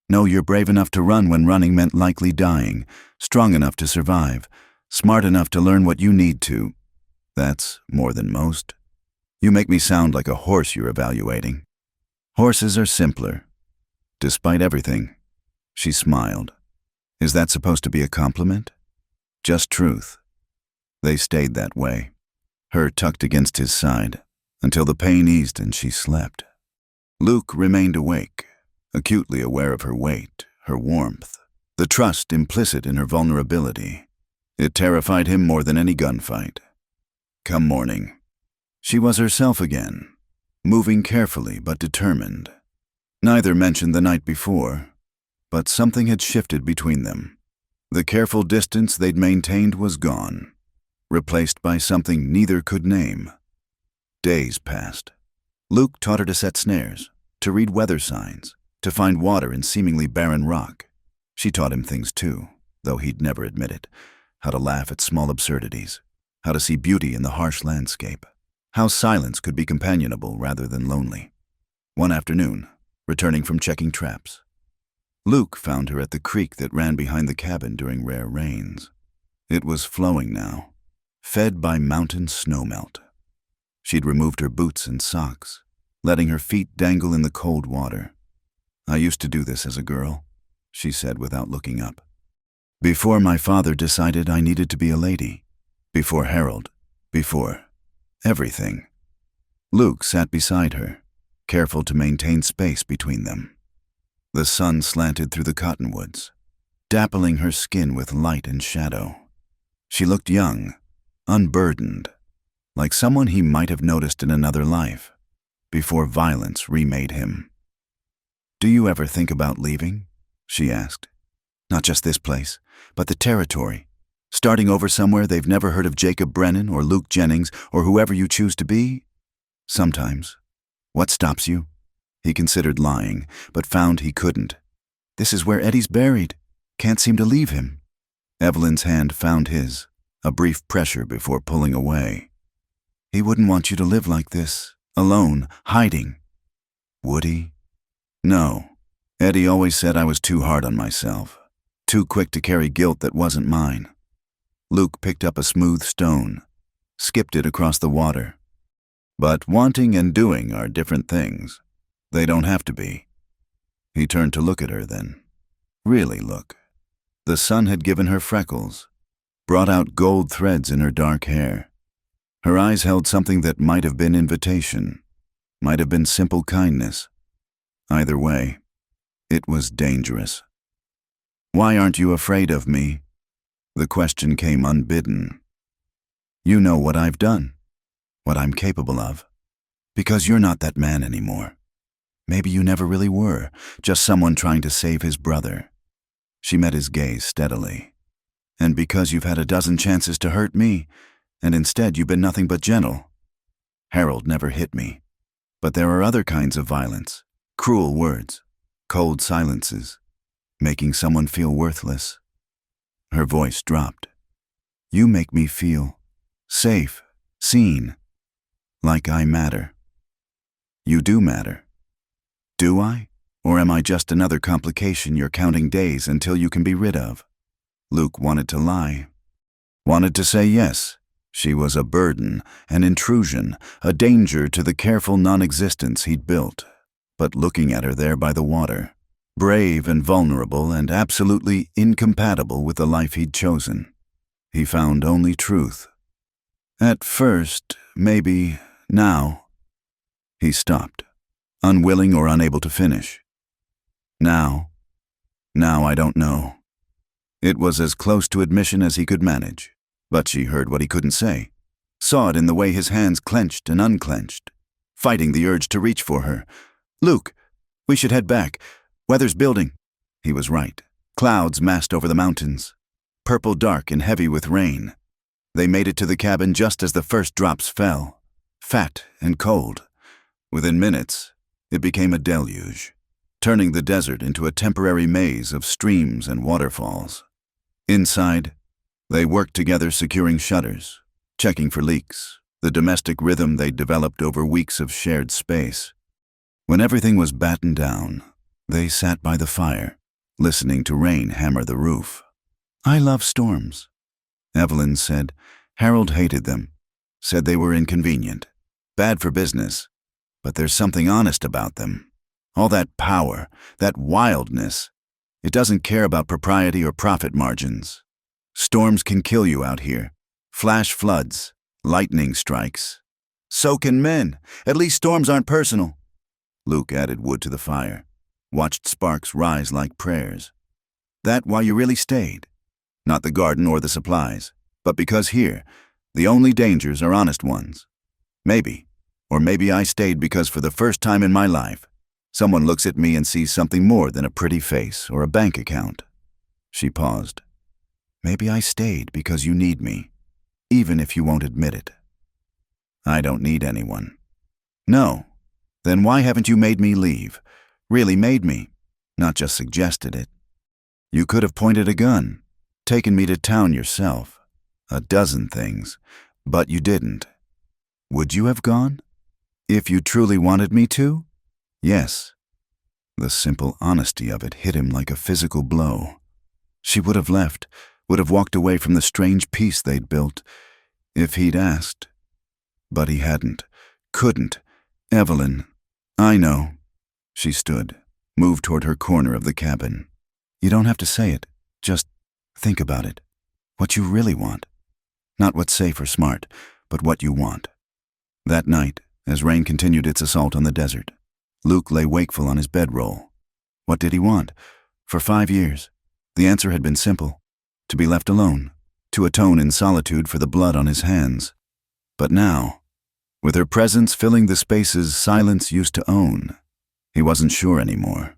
Speaker 1: No, you're brave enough to run when running meant likely dying, strong enough to survive, smart enough to learn what you need to. That's more than most. You make me sound like a horse you're evaluating. Horses are simpler. Despite everything, she smiled. Is that supposed to be a compliment? Just truth. They stayed that way, her tucked against his side, until the pain eased and she slept. Luke remained awake, acutely aware of her weight, her warmth, the trust implicit in her vulnerability. It terrified him more than any gunfight. Come morning, she was herself again, moving carefully but determined. Neither mentioned the night before, but something had shifted between them. The careful distance they'd maintained was gone, replaced by something neither could name. Days passed. Luke taught her to set snares, to read weather signs, to find water in seemingly barren rock. She taught him things too, though he'd never admit it: how to laugh at small absurdities, how to see beauty in the harsh landscape, how silence could be companionable rather than lonely. One afternoon, returning from checking traps, Luke found her at the creek that ran behind the cabin during rare rains. It was flowing now, fed by mountain snowmelt. She'd removed her boots and socks, letting her feet dangle in the cold water. I used to do this as a girl, she said without looking up. Before my father decided I needed to be a lady. Before Harold. Before everything. Luke sat beside her, careful to maintain space between them. The sun slanted through the cottonwoods, dappling her skin with light and shadow. She looked young, unburdened, like someone he might have noticed in another life, before violence remade him. Do you ever think about leaving? She asked. Not just this place, but the territory. Starting over somewhere they've never heard of Jacob Brennan or Luke Jennings or whoever you choose to be? Sometimes. What stops you? He considered lying, but found he couldn't. This is where Eddie's buried. Can't seem to leave him. Evelyn's hand found his, a brief pressure before pulling away. He wouldn't want you to live like this, alone, hiding. Would he? No. Eddie always said I was too hard on myself, too quick to carry guilt that wasn't mine. Luke picked up a smooth stone, skipped it across the water. But wanting and doing are different things. They don't have to be. He turned to look at her then. Really look. The sun had given her freckles, brought out gold threads in her dark hair. Her eyes held something that might have been invitation, might have been simple kindness. Either way, it was dangerous. Why aren't you afraid of me? The question came unbidden. You know what I've done, what I'm capable of. Because you're not that man anymore. Maybe you never really were, just someone trying to save his brother. She met his gaze steadily. And because you've had a dozen chances to hurt me, and instead you've been nothing but gentle. Harold never hit me. But there are other kinds of violence, cruel words, cold silences, making someone feel worthless. Her voice dropped. You make me feel safe, seen, like I matter. You do matter. Do I? Or am I just another complication you're counting days until you can be rid of? Luke wanted to lie. Wanted to say yes. She was a burden, an intrusion, a danger to the careful non-existence he'd built. But looking at her there by the water, brave and vulnerable and absolutely incompatible with the life he'd chosen. He found only truth. At first, maybe, now. He stopped, unwilling or unable to finish. Now I don't know. It was as close to admission as he could manage, but she heard what he couldn't say, saw it in the way his hands clenched and unclenched, fighting the urge to reach for her. "Luke, we should head back. Weather's building." He was right. Clouds massed over the mountains, purple dark and heavy with rain. They made it to the cabin just as the first drops fell, fat and cold. Within minutes, it became a deluge, turning the desert into a temporary maze of streams and waterfalls. Inside, they worked together securing shutters, checking for leaks, the domestic rhythm they'd developed over weeks of shared space. When everything was battened down, they sat by the fire, listening to rain hammer the roof. "I love storms," Evelyn said. Harold hated them, said they were inconvenient, bad for business, but there's something honest about them. All that power, that wildness, it doesn't care about propriety or profit margins. Storms can kill you out here. Flash floods, lightning strikes. So can men. At least storms aren't personal. Luke added wood to the fire, watched sparks rise like prayers. That why you really stayed? Not the garden or the supplies, but because here, the only dangers are honest ones. Maybe, or maybe I stayed because for the first time in my life, someone looks at me and sees something more than a pretty face or a bank account. She paused. Maybe I stayed because you need me, even if you won't admit it. I don't need anyone. No. Then why haven't you made me leave? Really made me, not just suggested it. You could have pointed a gun, taken me to town yourself, a dozen things, but you didn't. Would you have gone? If you truly wanted me to? Yes. The simple honesty of it hit him like a physical blow. She would have left, would have walked away from the strange peace they'd built, if he'd asked. But he hadn't, couldn't. Evelyn, I know. She stood, moved toward her corner of the cabin. You don't have to say it, just think about it. What you really want. Not what's safe or smart, but what you want. That night, as rain continued its assault on the desert, Luke lay wakeful on his bedroll. What did he want? For 5 years, the answer had been simple. To be left alone, to atone in solitude for the blood on his hands. But now, with her presence filling the spaces silence used to own, he wasn't sure anymore.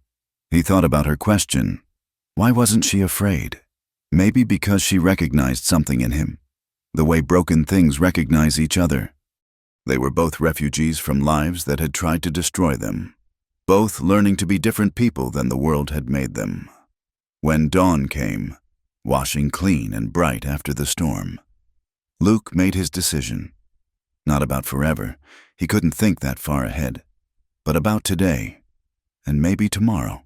Speaker 1: He thought about her question. Why wasn't she afraid? Maybe because she recognized something in him, the way broken things recognize each other. They were both refugees from lives that had tried to destroy them, both learning to be different people than the world had made them. When dawn came, washing clean and bright after the storm, Luke made his decision. Not about forever, he couldn't think that far ahead, but about today, and maybe tomorrow.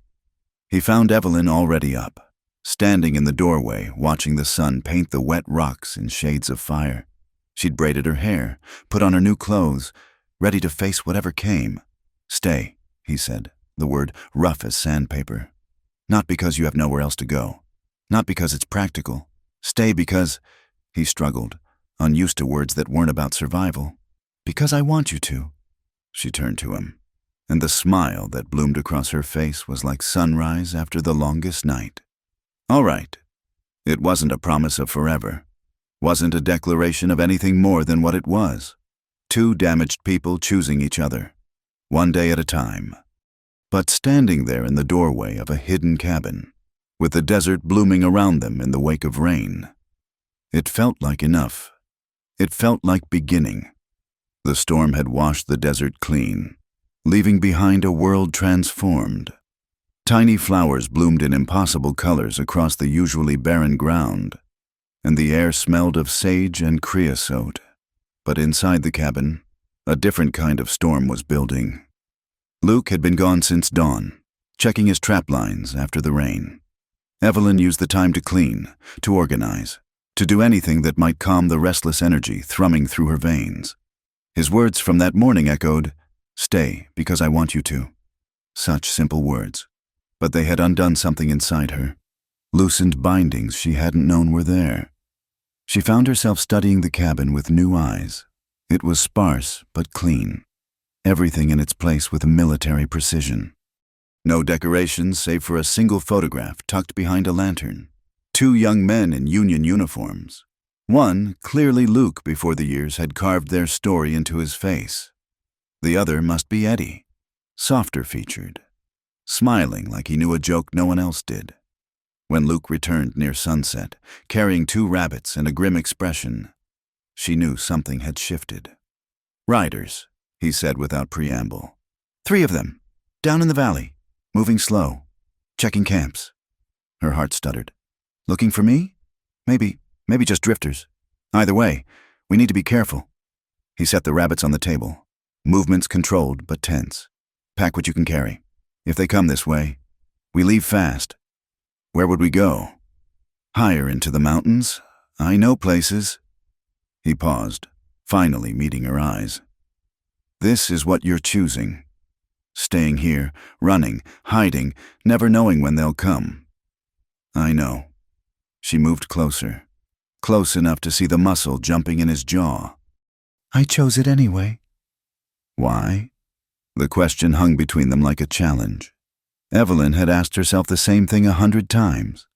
Speaker 1: He found Evelyn already up, standing in the doorway, watching the sun paint the wet rocks in shades of fire. She'd braided her hair, put on her new clothes, ready to face whatever came. Stay, he said, the word rough as sandpaper. Not because you have nowhere else to go. Not because it's practical. Stay because, he struggled, unused to words that weren't about survival. Because I want you to. She turned to him, and the smile that bloomed across her face was like sunrise after the longest night. All right. It wasn't a promise of forever. Wasn't a declaration of anything more than what it was. Two damaged people choosing each other, one day at a time. But standing there in the doorway of a hidden cabin, with the desert blooming around them in the wake of rain, it felt like enough. It felt like beginning. The storm had washed the desert clean, leaving behind a world transformed. Tiny flowers bloomed in impossible colors across the usually barren ground, and the air smelled of sage and creosote. But inside the cabin, a different kind of storm was building. Luke had been gone since dawn, checking his trap lines after the rain. Evelyn used the time to clean, to organize, to do anything that might calm the restless energy thrumming through her veins. His words from that morning echoed, "Stay, because I want you to." Such simple words. But they had undone something inside her, loosened bindings she hadn't known were there. She found herself studying the cabin with new eyes. It was sparse but clean, everything in its place with military precision. No decorations save for a single photograph tucked behind a lantern. 2 young men in Union uniforms. One, clearly Luke before the years had carved their story into his face. The other must be Eddie, softer featured, smiling like he knew a joke no one else did. When Luke returned near sunset, carrying 2 rabbits and a grim expression, she knew something had shifted. "Riders," he said without preamble. 3 of them, down in the valley, moving slow, checking camps. Her heart stuttered. "Looking for me? Maybe just drifters. Either way, we need to be careful." He set the rabbits on the table, movements controlled but tense. "Pack what you can carry. If they come this way, we leave fast." "Where would we go?" "Higher into the mountains. I know places." He paused, finally meeting her eyes. "This is what you're choosing. Staying here, running, hiding, never knowing when they'll come." "I know." She moved closer, close enough to see the muscle jumping in his jaw. "I chose it anyway." "Why?" The question hung between them like a challenge. Evelyn had asked herself the same thing 100 times.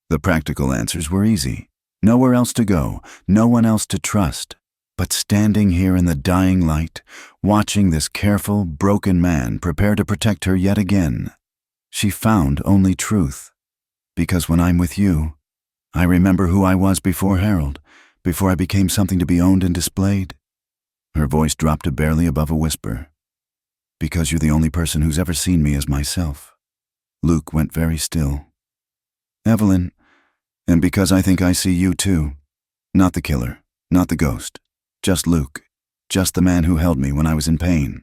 Speaker 1: The practical answers were easy. Nowhere else to go, no one else to trust. But standing here in the dying light, watching this careful, broken man prepare to protect her yet again, she found only truth. "Because when I'm with you, I remember who I was before Harold, before I became something to be owned and displayed." Her voice dropped to barely above a whisper. "Because you're the only person who's ever seen me as myself." Luke went very still. "Evelyn, and because I think I see you too. Not the killer, not the ghost. Just Luke, just the man who held me when I was in pain,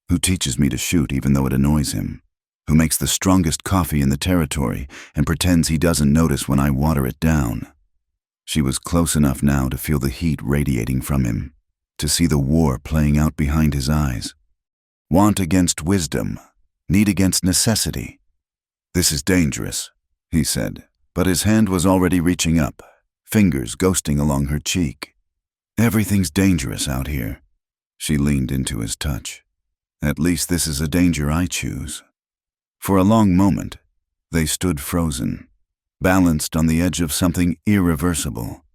Speaker 1: who teaches me to shoot even though it annoys him, who makes the strongest coffee in the territory and pretends he doesn't notice when I water it down." She was close enough now to feel the heat radiating from him, to see the war playing out behind his eyes. Want against wisdom, need against necessity. "This is dangerous," he said, but his hand was already reaching up, fingers ghosting along her cheek. "Everything's dangerous out here." She leaned into his touch. "At least this is a danger I choose." For a long moment, they stood frozen, balanced on the edge of something irreversible.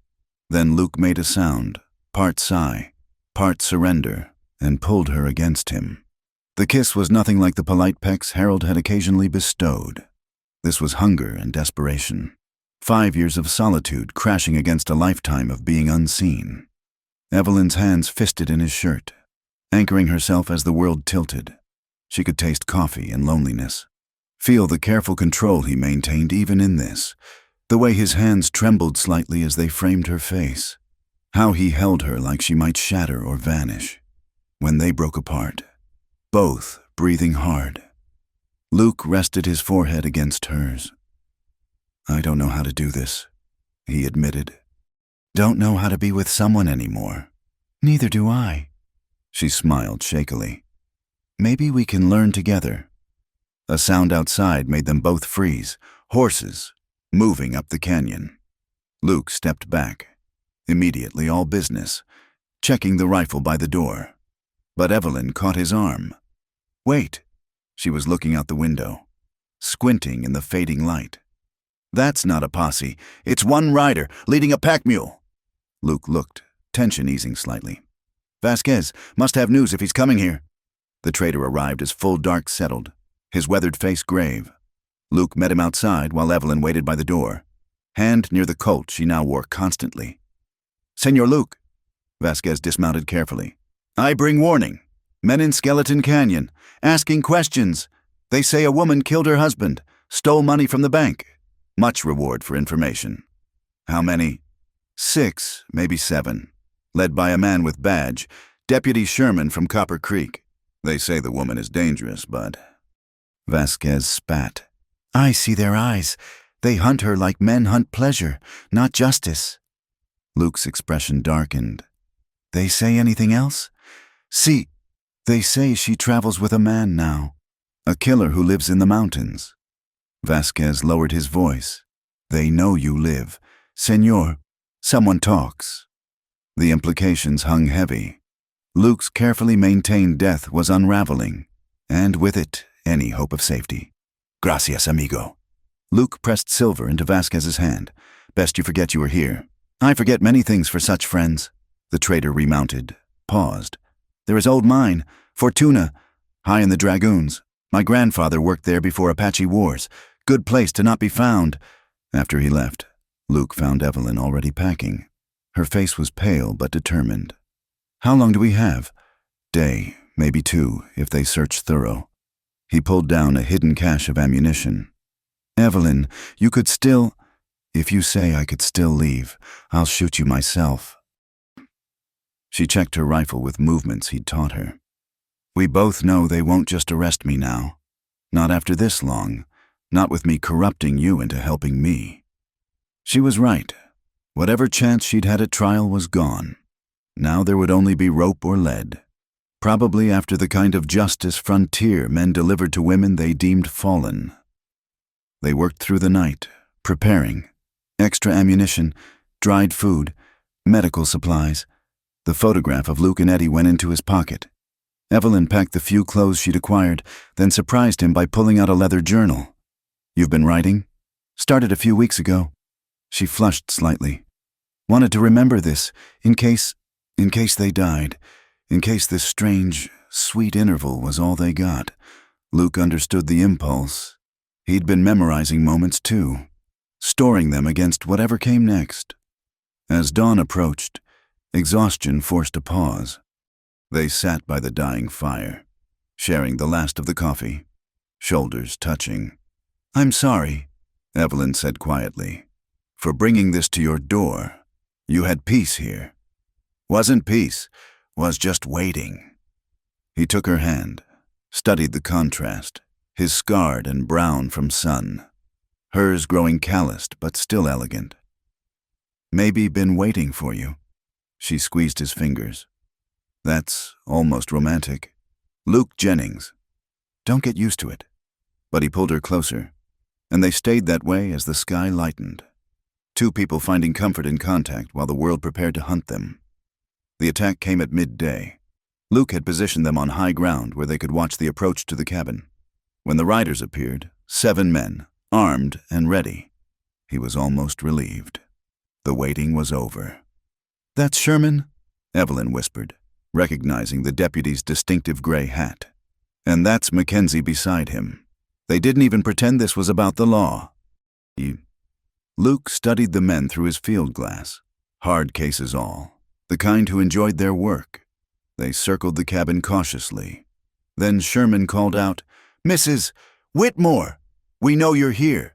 Speaker 1: Then Luke made a sound, part sigh, part surrender, and pulled her against him. The kiss was nothing like the polite pecks Harold had occasionally bestowed. This was hunger and desperation. 5 years of solitude crashing against a lifetime of being unseen. Evelyn's hands fisted in his shirt, anchoring herself as the world tilted. She could taste coffee and loneliness, feel the careful control he maintained even in this, the way his hands trembled slightly as they framed her face, how he held her like she might shatter or vanish. When they broke apart, both breathing hard, Luke rested his forehead against hers. "I don't know how to do this," he admitted. "Don't know how to be with someone anymore." "Neither do I." She smiled shakily. "Maybe we can learn together." A sound outside made them both freeze. Horses, moving up the canyon. Luke stepped back, immediately all business, checking the rifle by the door. But Evelyn caught his arm. "Wait." She was looking out the window, squinting in the fading light. "That's not a posse. It's one rider, leading a pack mule." Luke looked, tension easing slightly. "Vasquez must have news if he's coming here." The trader arrived as full dark settled, his weathered face grave. Luke met him outside while Evelyn waited by the door, hand near the Colt she now wore constantly. "Senor Luke." Vasquez dismounted carefully. "I bring warning. Men in Skeleton Canyon, asking questions. They say a woman killed her husband, stole money from the bank. Much reward for information." "How many?" 6, maybe 7. Led by a man with badge, Deputy Sherman from Copper Creek. They say the woman is dangerous, but..." Vasquez spat. "I see their eyes. They hunt her like men hunt pleasure, not justice." Luke's expression darkened. "They say anything else?" "See, they say she travels with a man now. A killer who lives in the mountains. Vasquez lowered his voice. They know you live. Senor, someone talks. The implications hung heavy. Luke's carefully maintained death was unraveling, and with it, any hope of safety. Gracias, amigo. Luke pressed silver into Vasquez's hand. Best you forget you were here. I forget many things for such friends. The trader remounted, paused. There is old mine, Fortuna, high in the Dragoons. My grandfather worked there before Apache Wars. Good place to not be found. After he left, Luke found Evelyn already packing. Her face was pale but determined. How long do we have? Day, maybe 2, if they search thorough. He pulled down a hidden cache of ammunition. Evelyn, you could still... If you say I could still leave, I'll shoot you myself. She checked her rifle with movements he'd taught her. We both know they won't just arrest me now. Not after this long. Not with me corrupting you into helping me. She was right. Whatever chance she'd had at trial was gone. Now there would only be rope or lead. Probably after the kind of justice frontier men delivered to women they deemed fallen. They worked through the night, preparing. Extra ammunition, dried food, medical supplies. The photograph of Luke and Eddie went into his pocket. Evelyn packed the few clothes she'd acquired, then surprised him by pulling out a leather journal. You've been writing? Started a few weeks ago. She flushed slightly. Wanted to remember this, in case they died, in case this strange, sweet interval was all they got. Luke understood the impulse. He'd been memorizing moments too, storing them against whatever came next. As dawn approached, exhaustion forced a pause. They sat by the dying fire, sharing the last of the coffee, shoulders touching. I'm sorry, Evelyn said quietly, for bringing this to your door. You had peace here. Wasn't peace, was just waiting. He took her hand, studied the contrast, his scarred and brown from sun, hers growing calloused but still elegant. Maybe been waiting for you. She squeezed his fingers. That's almost romantic. Luke Jennings. Don't get used to it. But he pulled her closer, and they stayed that way as the sky lightened. 2 people finding comfort in contact while the world prepared to hunt them. The attack came at midday. Luke had positioned them on high ground where they could watch the approach to the cabin. When the riders appeared, 7 men, armed and ready. He was almost relieved. The waiting was over. That's Sherman? Evelyn whispered, recognizing the deputy's distinctive gray hat. And that's Mackenzie beside him. They didn't even pretend this was about the law. Luke studied the men through his field glass. Hard cases all, the kind who enjoyed their work. They circled the cabin cautiously. Then Sherman called out, Mrs. Whitmore, we know you're here.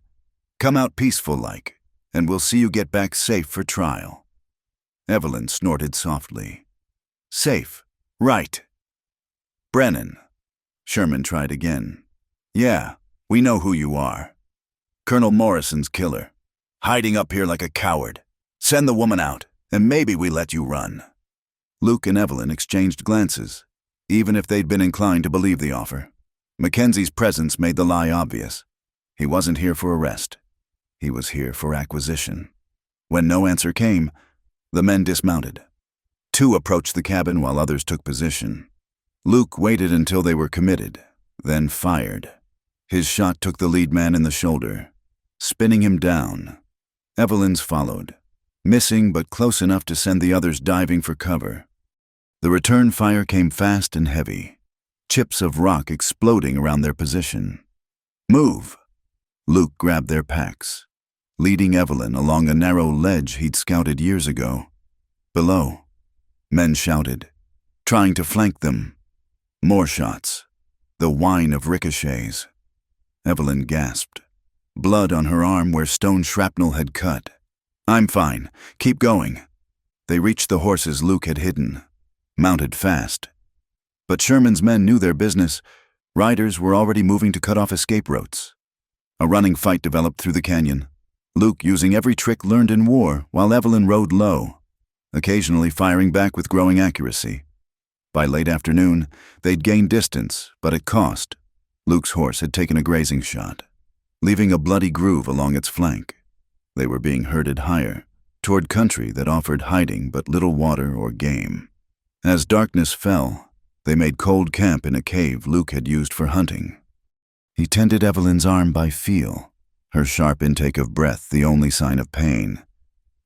Speaker 1: Come out peaceful-like, and we'll see you get back safe for trial. Evelyn snorted softly. Safe, right. Brennan. Sherman tried again. Yeah, we know who you are. Colonel Morrison's killer. Hiding up here like a coward. Send the woman out, and maybe we let you run. Luke and Evelyn exchanged glances, even if they'd been inclined to believe the offer. Mackenzie's presence made the lie obvious. He wasn't here for arrest. He was here for acquisition. When no answer came, the men dismounted. 2 approached the cabin while others took position. Luke waited until they were committed, then fired. His shot took the lead man in the shoulder, spinning him down. Evelyn's followed, missing but close enough to send the others diving for cover. The return fire came fast and heavy, chips of rock exploding around their position. Move! Luke grabbed their packs, leading Evelyn along a narrow ledge he'd scouted years ago. Below, men shouted, trying to flank them. More shots, the whine of ricochets. Evelyn gasped, blood on her arm where stone shrapnel had cut. I'm fine, keep going. They reached the horses Luke had hidden, mounted fast. But Sherman's men knew their business. Riders were already moving to cut off escape routes. A running fight developed through the canyon, Luke using every trick learned in war while Evelyn rode low, occasionally firing back with growing accuracy. By late afternoon, they'd gained distance, but at cost. Luke's horse had taken a grazing shot. leaving a bloody groove along its flank. They were being herded higher, toward country that offered hiding but little water or game. As darkness fell, they made cold camp in a cave Luke had used for hunting. He tended Evelyn's arm by feel, her sharp intake of breath the only sign of pain.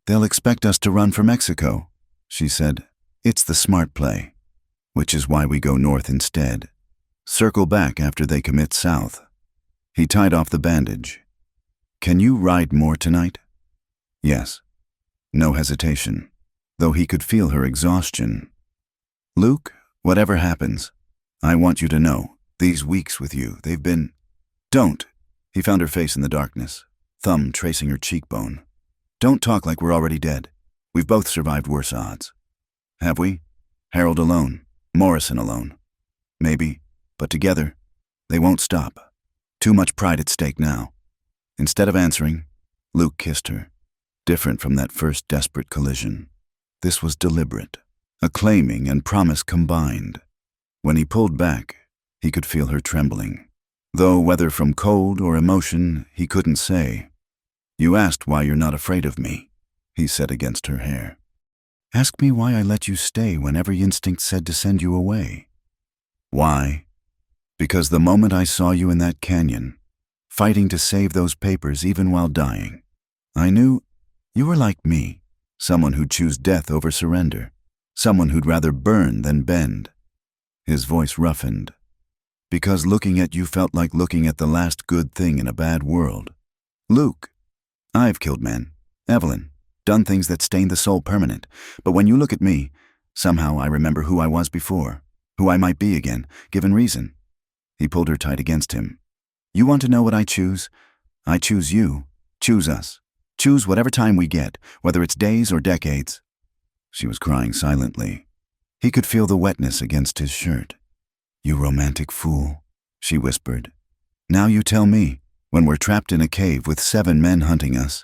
Speaker 1: "They'll expect us to run for Mexico," she said. "It's the smart play, which is why we go north instead. Circle back after they commit south." He tied off the bandage. "Can you ride more tonight?" "Yes." No hesitation, though he could feel her exhaustion. "Luke, whatever happens, I want you to know, these weeks with you, they've been—" "Don't." He found her face in the darkness, thumb tracing her cheekbone. "Don't talk like we're already dead. We've both survived worse odds." "Have we? Harold alone, Morrison alone. Maybe, but together, they won't stop. Too much pride at stake now." Instead of answering, Luke kissed her, different from that first desperate collision. This was deliberate, a claiming and promise combined. When he pulled back, he could feel her trembling, though whether from cold or emotion, he couldn't say. "You asked why you're not afraid of me," he said against her hair. "Ask me why I let you stay when every instinct said to send you away." "Why? Because the moment I saw you in that canyon, fighting to save those papers even while dying, I knew you were like me, someone who'd choose death over surrender, someone who'd rather burn than bend." His voice roughened. "Because looking at you felt like looking at the last good thing in a bad world. Luke, I've killed men, Evelyn, done things that stained the soul permanent, but when you look at me, somehow I remember who I was before, who I might be again, given reason." He pulled her tight against him. "You want to know what I choose? I choose you. Choose us. Choose whatever time we get, whether it's days or decades." She was crying silently. He could feel the wetness against his shirt. "You romantic fool," she whispered. "Now you tell me, when we're trapped in a cave with 7 men hunting us,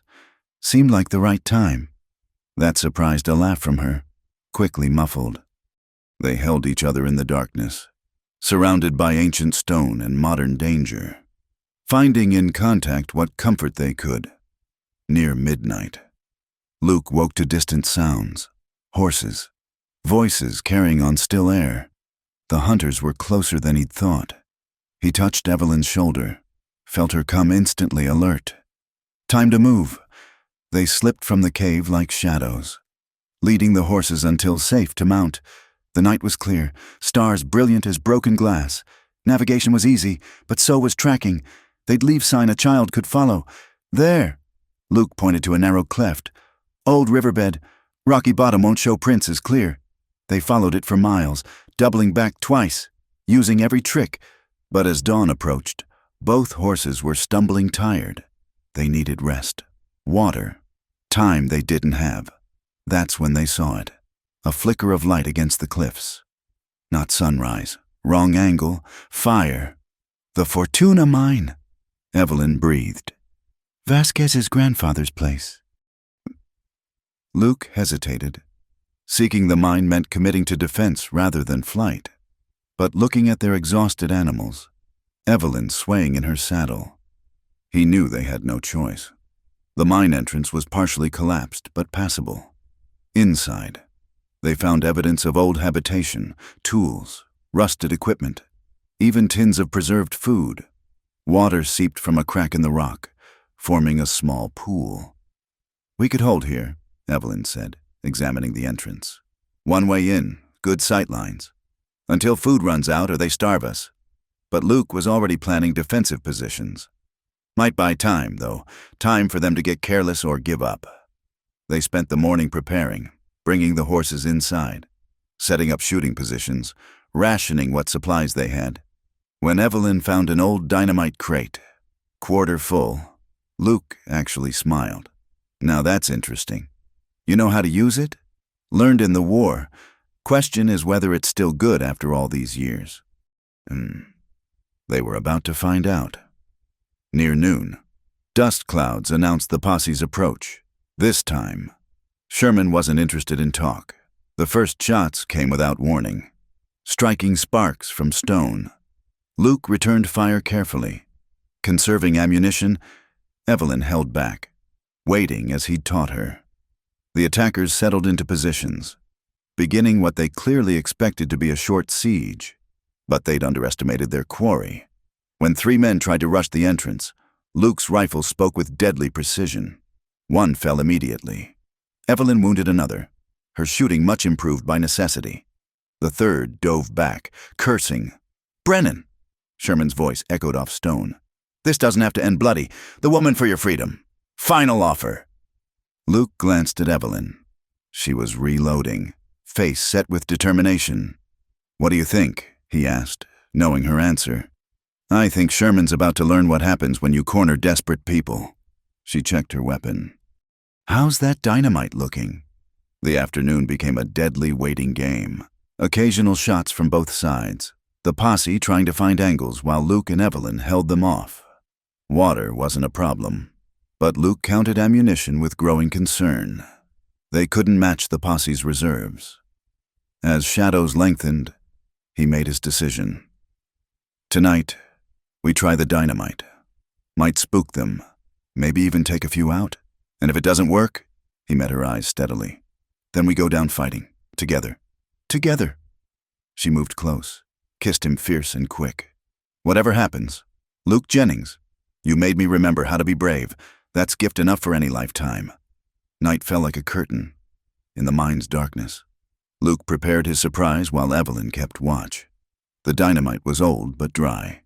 Speaker 1: seemed like the right time." That surprised a laugh from her, quickly muffled. They held each other in the darkness, surrounded by ancient stone and modern danger, finding in contact what comfort they could. Near midnight, Luke woke to distant sounds, horses, voices carrying on still air. The hunters were closer than he'd thought. He touched Evelyn's shoulder, felt her come instantly alert. Time to move. They slipped from the cave like shadows, leading the horses until safe to mount. The night was clear, stars brilliant as broken glass. Navigation was easy, but so was tracking. They'd leave sign a child could follow. "There!" Luke pointed to a narrow cleft. "Old riverbed. Rocky bottom won't show prints as clear." They followed it for miles, doubling back twice, using every trick. But as dawn approached, both horses were stumbling tired. They needed rest, water, time they didn't have. That's when they saw it, a flicker of light against the cliffs. Not sunrise, wrong angle, fire. "The Fortuna mine," Evelyn breathed. "Vasquez's grandfather's place." Luke hesitated. Seeking the mine meant committing to defense rather than flight. But looking at their exhausted animals, Evelyn swaying in her saddle, he knew they had no choice. The mine entrance was partially collapsed but passable. Inside, they found evidence of old habitation, tools, rusted equipment, even tins of preserved food. Water seeped from a crack in the rock, forming a small pool. "We could hold here," Evelyn said, examining the entrance. "One way in, good sight lines. Until food runs out or they starve us." But Luke was already planning defensive positions. Might buy time, though, time for them to get careless or give up. They spent the morning preparing, bringing the horses inside, setting up shooting positions, rationing what supplies they had. When Evelyn found an old dynamite crate, quarter full, Luke actually smiled. "Now that's interesting. You know how to use it? Learned in the war. Question is whether it's still good after all these years." They were about to find out. Near noon, dust clouds announced the posse's approach. This time, Sherman wasn't interested in talk. The first shots came without warning, striking sparks from stone. Luke returned fire carefully, conserving ammunition, Evelyn held back, waiting as he'd taught her. The attackers settled into positions, beginning what they clearly expected to be a short siege, but they'd underestimated their quarry. When 3 men tried to rush the entrance, Luke's rifle spoke with deadly precision. One fell immediately. Evelyn wounded another, her shooting much improved by necessity. The third dove back, cursing. "Brennan!" Sherman's voice echoed off stone. "This doesn't have to end bloody. The woman for your freedom. Final offer." Luke glanced at Evelyn. She was reloading, face set with determination. "What do you think?" he asked, knowing her answer. "I think Sherman's about to learn what happens when you corner desperate people." She checked her weapon. "How's that dynamite looking?" The afternoon became a deadly waiting game. Occasional shots from both sides, the posse trying to find angles while Luke and Evelyn held them off. Water wasn't a problem, but Luke counted ammunition with growing concern. They couldn't match the posse's reserves. As shadows lengthened, he made his decision. "Tonight, we try the dynamite. Might spook them, maybe even take a few out. And if it doesn't work," he met her eyes steadily, "then we go down fighting, together. Together." She moved close, kissed him fierce and quick. "Whatever happens, Luke Jennings, you made me remember how to be brave. That's gift enough for any lifetime." Night fell like a curtain, in the mind's darkness. Luke prepared his surprise while Evelyn kept watch. The dynamite was old but dry.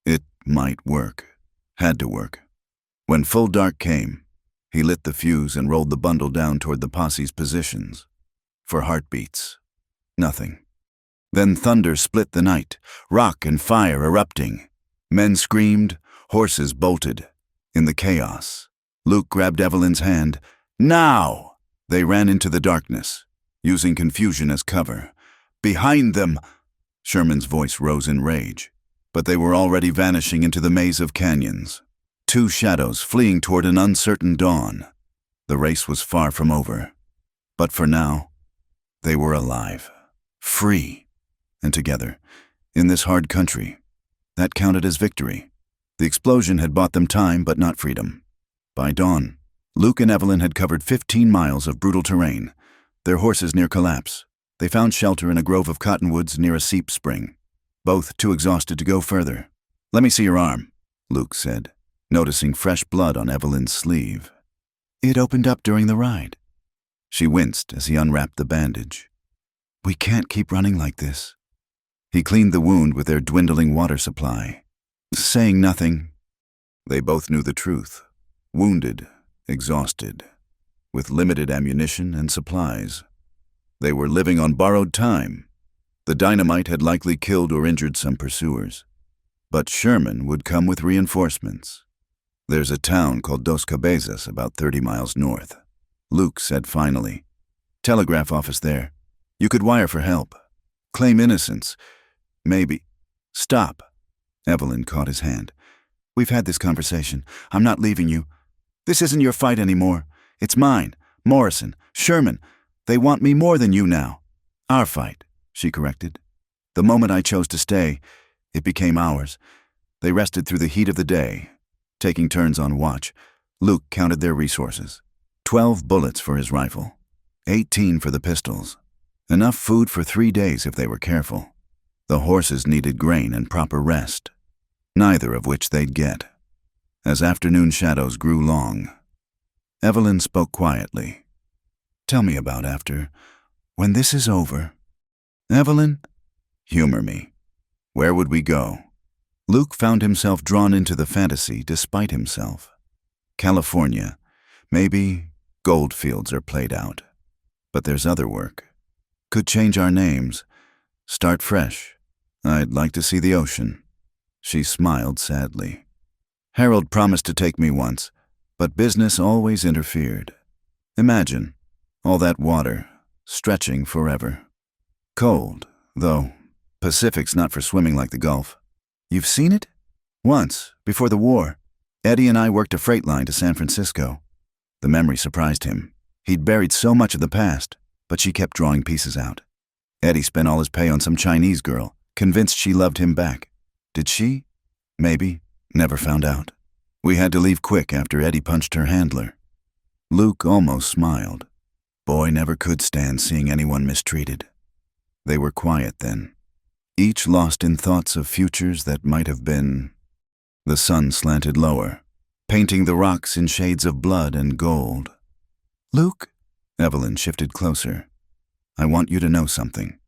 Speaker 1: It might work, had to work. When full dark came, he lit the fuse and rolled the bundle down toward the posse's positions. For heartbeats, nothing. Then thunder split the night, rock and fire erupting. Men screamed, horses bolted. In the chaos, Luke grabbed Evelyn's hand. "Now!" They ran into the darkness, using confusion as cover. "Behind them!" Sherman's voice rose in rage, but they were already vanishing into the maze of canyons. 2 shadows fleeing toward an uncertain dawn. The race was far from over. But for now, they were alive, free, and together, in this hard country. That counted as victory. The explosion had bought them time, but not freedom. By dawn, Luke and Evelyn had covered 15 miles of brutal terrain, their horses near collapse. They found shelter in a grove of cottonwoods near a seep spring, both too exhausted to go further. "Let me see your arm," Luke said, noticing fresh blood on Evelyn's sleeve. "It opened up during the ride." She winced as he unwrapped the bandage. "We can't keep running like this." He cleaned the wound with their dwindling water supply. Saying nothing, they both knew the truth. Wounded, exhausted, with limited ammunition and supplies. They were living on borrowed time. The dynamite had likely killed or injured some pursuers. But Sherman would come with reinforcements. "There's a town called Dos Cabezas about 30 miles north," Luke said finally. "Telegraph office there. You could wire for help. Claim innocence. Maybe." "Stop." Evelyn caught his hand. "We've had this conversation. I'm not leaving you. This isn't your fight anymore. It's mine, Morrison, Sherman. They want me more than you now." "Our fight," she corrected. "The moment I chose to stay, it became ours." They rested through the heat of the day, taking turns on watch. Luke counted their resources. 12 bullets for his rifle, 18 for the pistols. Enough food for 3 days if they were careful. The horses needed grain and proper rest, neither of which they'd get. As afternoon shadows grew long, Evelyn spoke quietly. "Tell me about after, when this is over." "Evelyn?" "Humor me. Where would we go?" Luke found himself drawn into the fantasy despite himself. "California. Maybe gold fields are played out. But there's other work. Could change our names. Start fresh. I'd like to see the ocean." She smiled sadly. "Harold promised to take me once, but business always interfered. Imagine, all that water, stretching forever. Cold, though. Pacific's not for swimming like the Gulf." "You've seen it?" "Once, before the war. Eddie and I worked a freight line to San Francisco." The memory surprised him. He'd buried so much of the past, but she kept drawing pieces out. Eddie spent all his pay on some Chinese girl, convinced she loved him back. Did she? Maybe. Never found out. We had to leave quick after Eddie punched her handler. Luke almost smiled. Boy never could stand seeing anyone mistreated. They were quiet then, each lost in thoughts of futures that might have been. The sun slanted lower, painting the rocks in shades of blood and gold. Luke, Evelyn shifted closer. I want you to know something.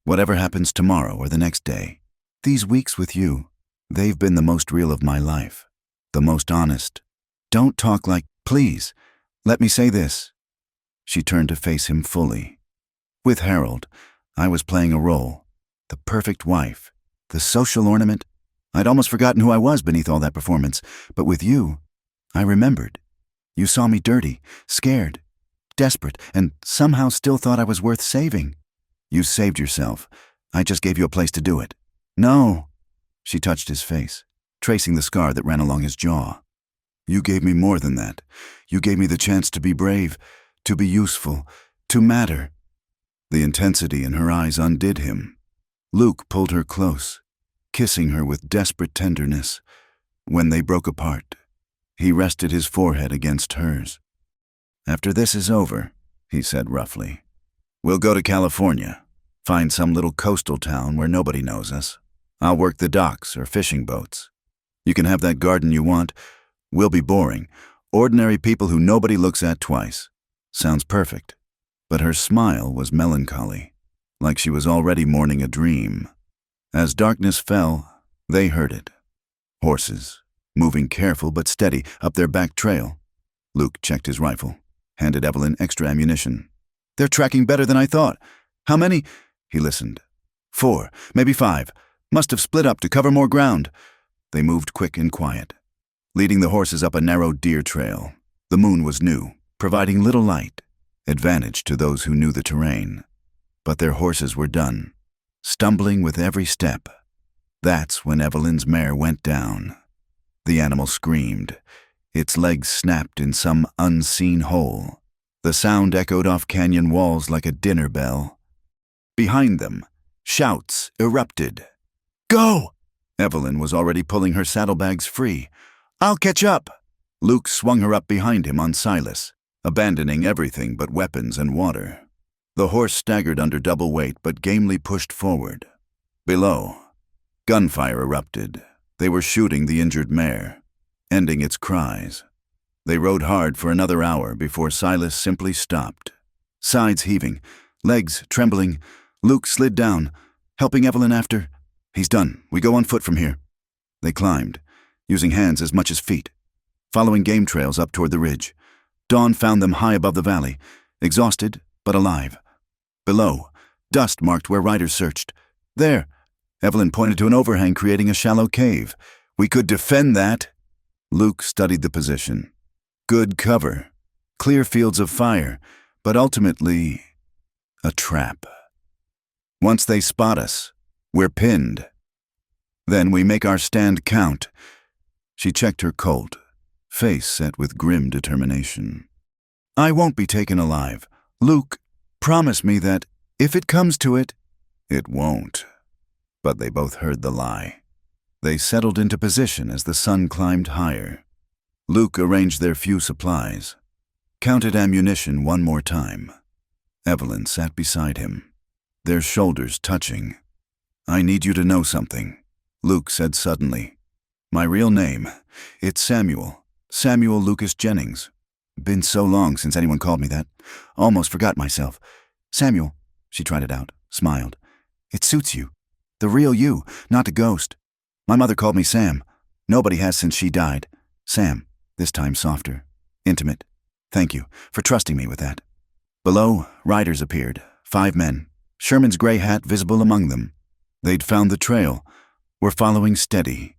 Speaker 1: Whatever happens tomorrow or the next day, these weeks with you, they've been the most real of my life, the most honest. Don't talk like, please, let me say this. She turned to face him fully. With Harold, I was playing a role, the perfect wife, the social ornament. I'd almost forgotten who I was beneath all that performance, but with you, I remembered. You saw me dirty, scared, desperate, and somehow still thought I was worth saving. You saved yourself. I just gave you a place to do it. No. She touched his face, tracing the scar that ran along his jaw. You gave me more than that. You gave me the chance to be brave, to be useful, to matter. The intensity in her eyes undid him. Luke pulled her close, kissing her with desperate tenderness. When they broke apart, he rested his forehead against hers. After this is over, he said roughly, we'll go to California, find some little coastal town where nobody knows us. I'll work the docks or fishing boats. You can have that garden you want. We'll be boring, ordinary people who nobody looks at twice. Sounds perfect. But her smile was melancholy, like she was already mourning a dream. As darkness fell, they heard it. Horses, moving careful but steady up their back trail. Luke checked his rifle, handed Evelyn extra ammunition. They're tracking better than I thought. How many? He listened. 4, maybe 5. Must have split up to cover more ground. They moved quick and quiet, leading the horses up a narrow deer trail. The moon was new, providing little light, advantage to those who knew the terrain. But their horses were done, stumbling with every step. That's when Evelyn's mare went down. The animal screamed. Its legs snapped in some unseen hole. The sound echoed off canyon walls like a dinner bell. Behind them, shouts erupted. Go! Evelyn was already pulling her saddlebags free. I'll catch up! Luke swung her up behind him on Silas, abandoning everything but weapons and water. The horse staggered under double weight but gamely pushed forward. Below, gunfire erupted. They were shooting the injured mare, ending its cries. They rode hard for another hour before Silas simply stopped. Sides heaving, legs trembling, Luke slid down, helping Evelyn after. He's done. We go on foot from here. They climbed, using hands as much as feet, following game trails up toward the ridge. Dawn found them high above the valley, exhausted but alive. Below, dust marked where riders searched. There, Evelyn pointed to an overhang creating a shallow cave. We could defend that. Luke studied the position. Good cover, clear fields of fire, but ultimately, a trap. Once they spot us, we're pinned. Then we make our stand count. She checked her Colt, face set with grim determination. I won't be taken alive. Luke, promise me that, if it comes to it, it won't. But they both heard the lie. They settled into position as the sun climbed higher. Luke arranged their few supplies, counted ammunition one more time. Evelyn sat beside him, their shoulders touching. I need you to know something, Luke said suddenly. My real name, it's Samuel Lucas Jennings. Been so long since anyone called me that. Almost forgot myself. Samuel, she tried it out, smiled. It suits you. The real you, not a ghost. My mother called me Sam. Nobody has since she died. Sam, this time softer, intimate. Thank you for trusting me with that. Below, riders appeared, 5 men, Sherman's gray hat visible among them. They'd found the trail, were following steady.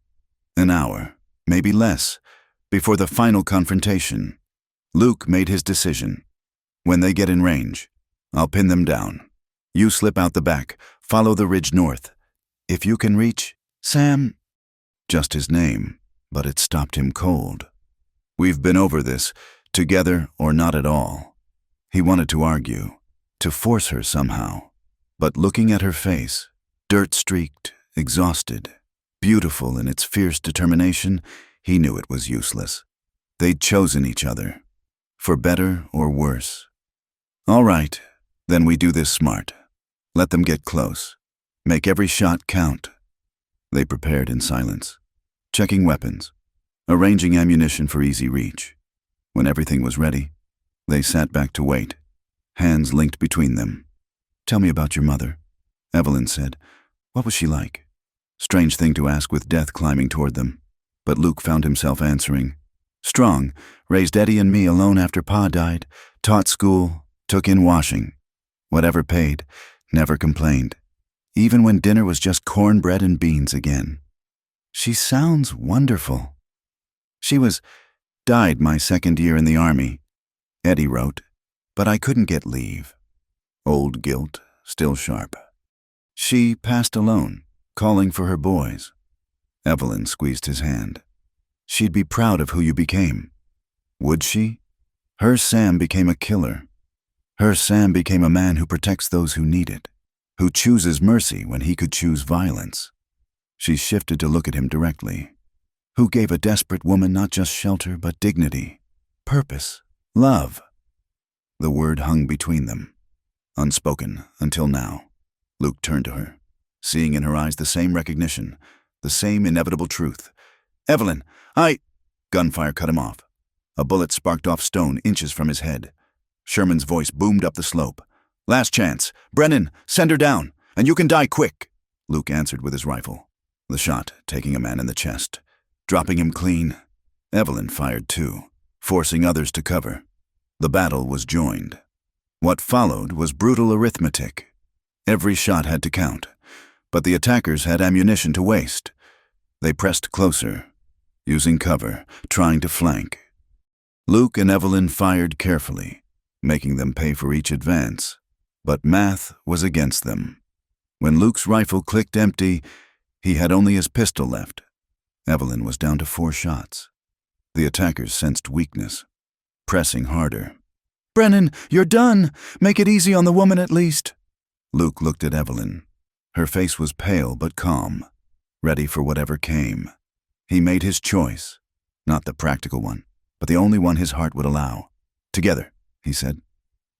Speaker 1: An hour, maybe less, before the final confrontation. Luke made his decision. When they get in range, I'll pin them down. You slip out the back, follow the ridge north. If you can reach Sam, just his name, but it stopped him cold. We've been over this, together or not at all. He wanted to argue, to force her somehow, but looking at her face, dirt-streaked, exhausted, Beautiful in its fierce determination, he knew it was useless. They'd chosen each other, for better or worse. All right, then we do this smart. Let them get close. Make every shot count. They prepared in silence, checking weapons, arranging ammunition for easy reach. When everything was ready, they sat back to wait, hands linked between them. "Tell me about your mother," Evelyn said. "What was she like?" Strange thing to ask with death climbing toward them, but Luke found himself answering. "Strong, raised Eddie and me alone after Pa died, taught school, took in washing. Whatever paid, never complained. Even when dinner was just cornbread and beans again." "She sounds wonderful." "She died my second year in the army," Eddie wrote, "but I couldn't get leave." Old guilt, still sharp. "She passed alone, calling for her boys." Evelyn squeezed his hand. "She'd be proud of who you became." "Would she?" "Her Sam became a killer. Her Sam became a man who protects those who need it, who chooses mercy when he could choose violence." She shifted to look at him directly. "Who gave a desperate woman not just shelter, but dignity, purpose, love." The word hung between them, unspoken until now. Luke turned to her, seeing in her eyes the same recognition, the same inevitable truth. "Evelyn, Gunfire cut him off. A bullet sparked off stone inches from his head. Sherman's voice boomed up the slope. "Last chance. Brennan, send her down, and you can die quick." Luke answered with his rifle, the shot taking a man in the chest, dropping him clean. Evelyn fired too, forcing others to cover. The battle was joined. What followed was brutal arithmetic. Every shot had to count, but the attackers had ammunition to waste. They pressed closer, using cover, trying to flank. Luke and Evelyn fired carefully, making them pay for each advance, but math was against them. When Luke's rifle clicked empty, he had only his pistol left. Evelyn was down to 4 shots. The attackers sensed weakness, pressing harder. "Brennan, you're done! Make it easy on the woman at least." Luke looked at Evelyn. Her face was pale but calm, ready for whatever came. He made his choice, not the practical one, but the only one his heart would allow. "Together," he said.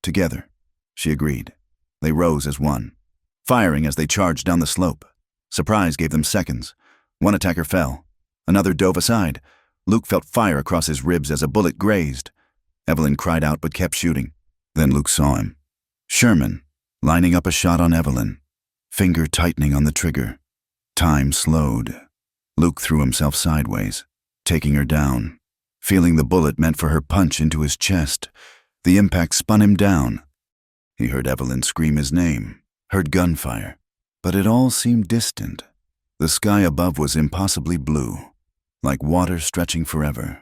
Speaker 1: "Together," she agreed. They rose as one, firing as they charged down the slope. Surprise gave them seconds. One attacker fell. Another dove aside. Luke felt fire across his ribs as a bullet grazed. Evelyn cried out but kept shooting. Then Luke saw him. Sherman, lining up a shot on Evelyn, finger tightening on the trigger. Time slowed. Luke threw himself sideways, taking her down, feeling the bullet meant for her punch into his chest. The impact spun him down. He heard Evelyn scream his name, heard gunfire, but it all seemed distant. The sky above was impossibly blue, like water stretching forever.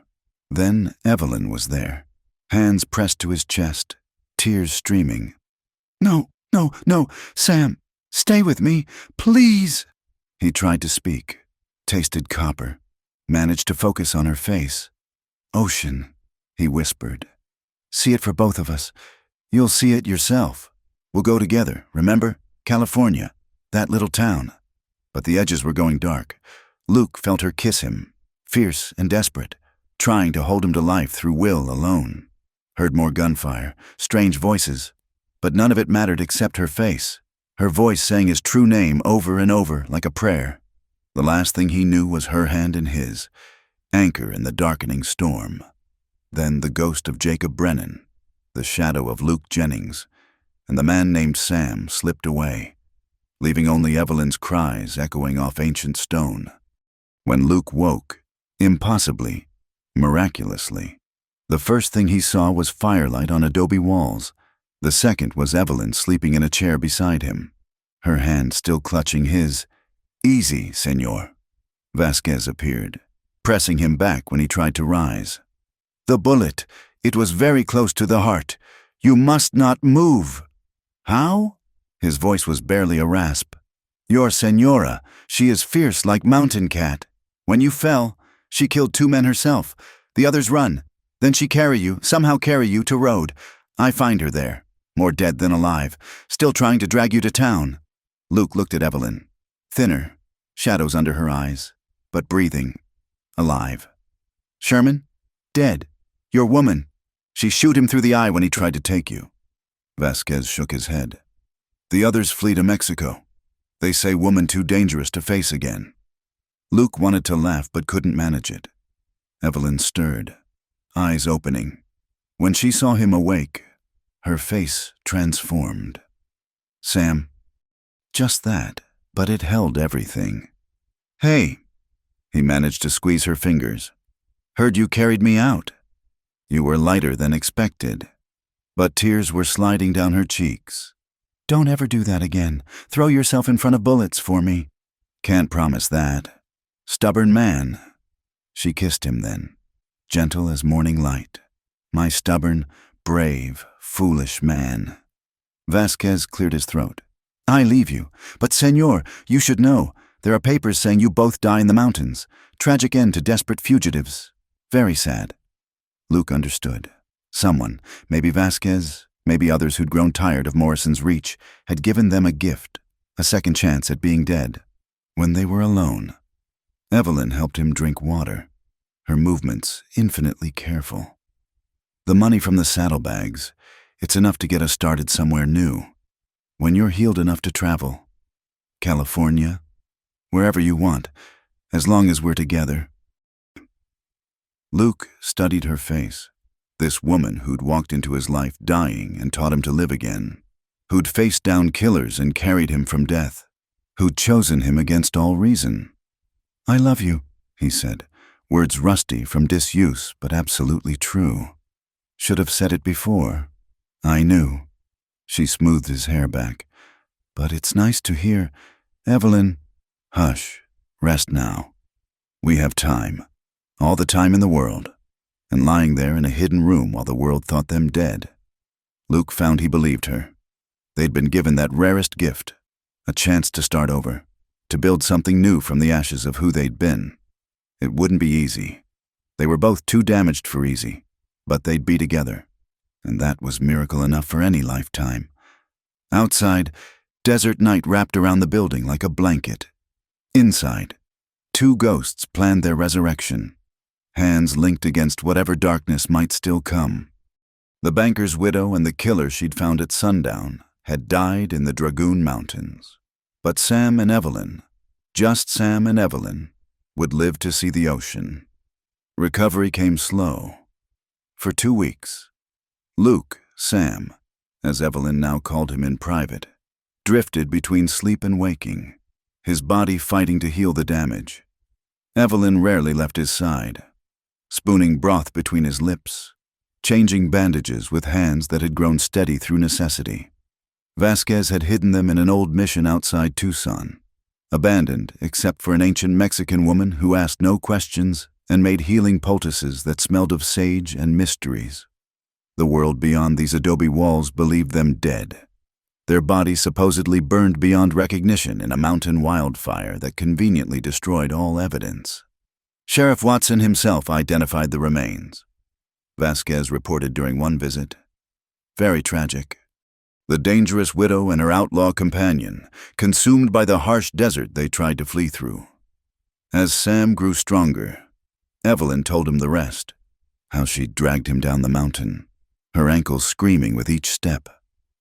Speaker 1: Then Evelyn was there, hands pressed to his chest, tears streaming. "No, no, no, Sam, stay with me, please." He tried to speak, tasted copper, managed to focus on her face. "Ocean," he whispered. "See it for both of us. You'll see it yourself. We'll go together, remember? California, that little town." But the edges were going dark. Luke felt her kiss him, fierce and desperate, trying to hold him to life through will alone. Heard more gunfire, strange voices, but none of it mattered except her face, her voice saying his true name over and over like a prayer. The last thing he knew was her hand in his, anchor in the darkening storm. Then the ghost of Jacob Brennan, the shadow of Luke Jennings, and the man named Sam slipped away, leaving only Evelyn's cries echoing off ancient stone. When Luke woke, impossibly, miraculously, the first thing he saw was firelight on adobe walls. The second was Evelyn sleeping in a chair beside him, her hand still clutching his. "Easy, senor." Vasquez appeared, pressing him back when he tried to rise. "The bullet, it was very close to the heart. You must not move." "How?" His voice was barely a rasp. "Your senora, she is fierce like mountain cat. When you fell, she killed 2 men herself. The others run. Then she somehow carry you to road. I find her there, more dead than alive, still trying to drag you to town." Luke looked at Evelyn, thinner, shadows under her eyes, but breathing, alive. Sherman? Dead. Your woman. She shoot him through the eye when he tried to take you. Vasquez shook his head. The others flee to Mexico. They say woman too dangerous to face again. Luke wanted to laugh but couldn't manage it. Evelyn stirred, eyes opening. When she saw him awake, her face transformed. Sam. Just that, but it held everything. Hey. He managed to squeeze her fingers. Heard you carried me out. You were lighter than expected. But tears were sliding down her cheeks. Don't ever do that again. Throw yourself in front of bullets for me. Can't promise that. Stubborn man. She kissed him then, gentle as morning light. My stubborn, brave, foolish man. Vasquez cleared his throat. I leave you, but senor, you should know. There are papers saying you both die in the mountains. Tragic end to desperate fugitives. Very sad. Luke understood. Someone, maybe Vasquez, maybe others who'd grown tired of Morrison's reach, had given them a gift, a second chance at being dead. When they were alone, Evelyn helped him drink water, her movements infinitely careful. The money from the saddlebags, it's enough to get us started somewhere new. When you're healed enough to travel, California, wherever you want, as long as we're together. Luke studied her face. This woman who'd walked into his life dying and taught him to live again, who'd faced down killers and carried him from death, who'd chosen him against all reason. I love you, he said, words rusty from disuse but absolutely true. Should have said it before. I knew. She smoothed his hair back. But it's nice to hear. Evelyn, hush, rest now. We have time, all the time in the world. And lying there in a hidden room while the world thought them dead. Luke found he believed her. They'd been given that rarest gift, a chance to start over, to build something new from the ashes of who they'd been. It wouldn't be easy. They were both too damaged for easy, but they'd be together, and that was miracle enough for any lifetime. Outside, desert night wrapped around the building like a blanket. Inside, two ghosts planned their resurrection. Hands linked against whatever darkness might still come. The banker's widow and the killer she'd found at Sundown had died in the Dragoon Mountains. But Sam and Evelyn, just Sam and Evelyn, would live to see the ocean. Recovery came slow. For 2 weeks, Luke, Sam, as Evelyn now called him in private, drifted between sleep and waking, his body fighting to heal the damage. Evelyn rarely left his side, spooning broth between his lips, changing bandages with hands that had grown steady through necessity. Vasquez had hidden them in an old mission outside Tucson, abandoned except for an ancient Mexican woman who asked no questions and made healing poultices that smelled of sage and mysteries. The world beyond these adobe walls believed them dead, their bodies supposedly burned beyond recognition in a mountain wildfire that conveniently destroyed all evidence. Sheriff Watson himself identified the remains. Vasquez reported during one visit. Very tragic. The dangerous widow and her outlaw companion, consumed by the harsh desert they tried to flee through. As Sam grew stronger, Evelyn told him the rest, how she'd dragged him down the mountain, her ankles screaming with each step,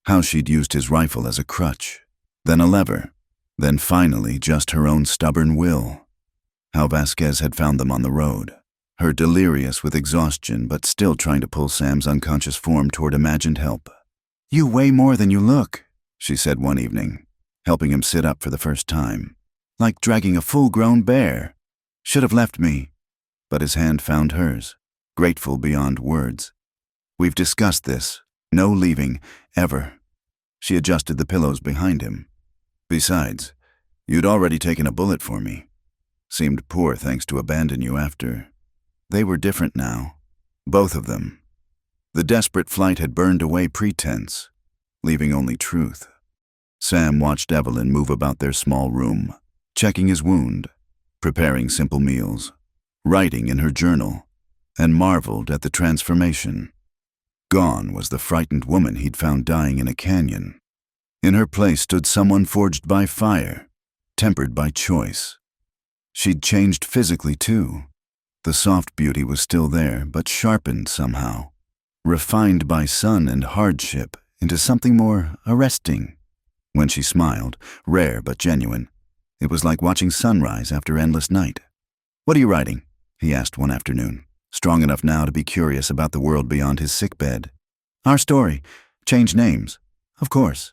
Speaker 1: how she'd used his rifle as a crutch, then a lever, then finally just her own stubborn will. How Vasquez had found them on the road, her delirious with exhaustion but still trying to pull Sam's unconscious form toward imagined help. You weigh more than you look, she said one evening, helping him sit up for the first time. Like dragging a full-grown bear. Should have left me. But his hand found hers, grateful beyond words. We've discussed this. No leaving, ever. She adjusted the pillows behind him. Besides, you'd already taken a bullet for me. Seemed poor thanks to abandon you after. They were different now, both of them. The desperate flight had burned away pretense, leaving only truth. Sam watched Evelyn move about their small room, checking his wound, preparing simple meals, writing in her journal, and marveled at the transformation. Gone was the frightened woman he'd found dying in a canyon. In her place stood someone forged by fire, tempered by choice, She'd changed physically, too. The soft beauty was still there, but sharpened somehow, refined by sun and hardship into something more arresting. When she smiled, rare but genuine, it was like watching sunrise after endless night. "What are you writing?" he asked one afternoon, strong enough now to be curious about the world beyond his sickbed. "Our story. Change names. Of course."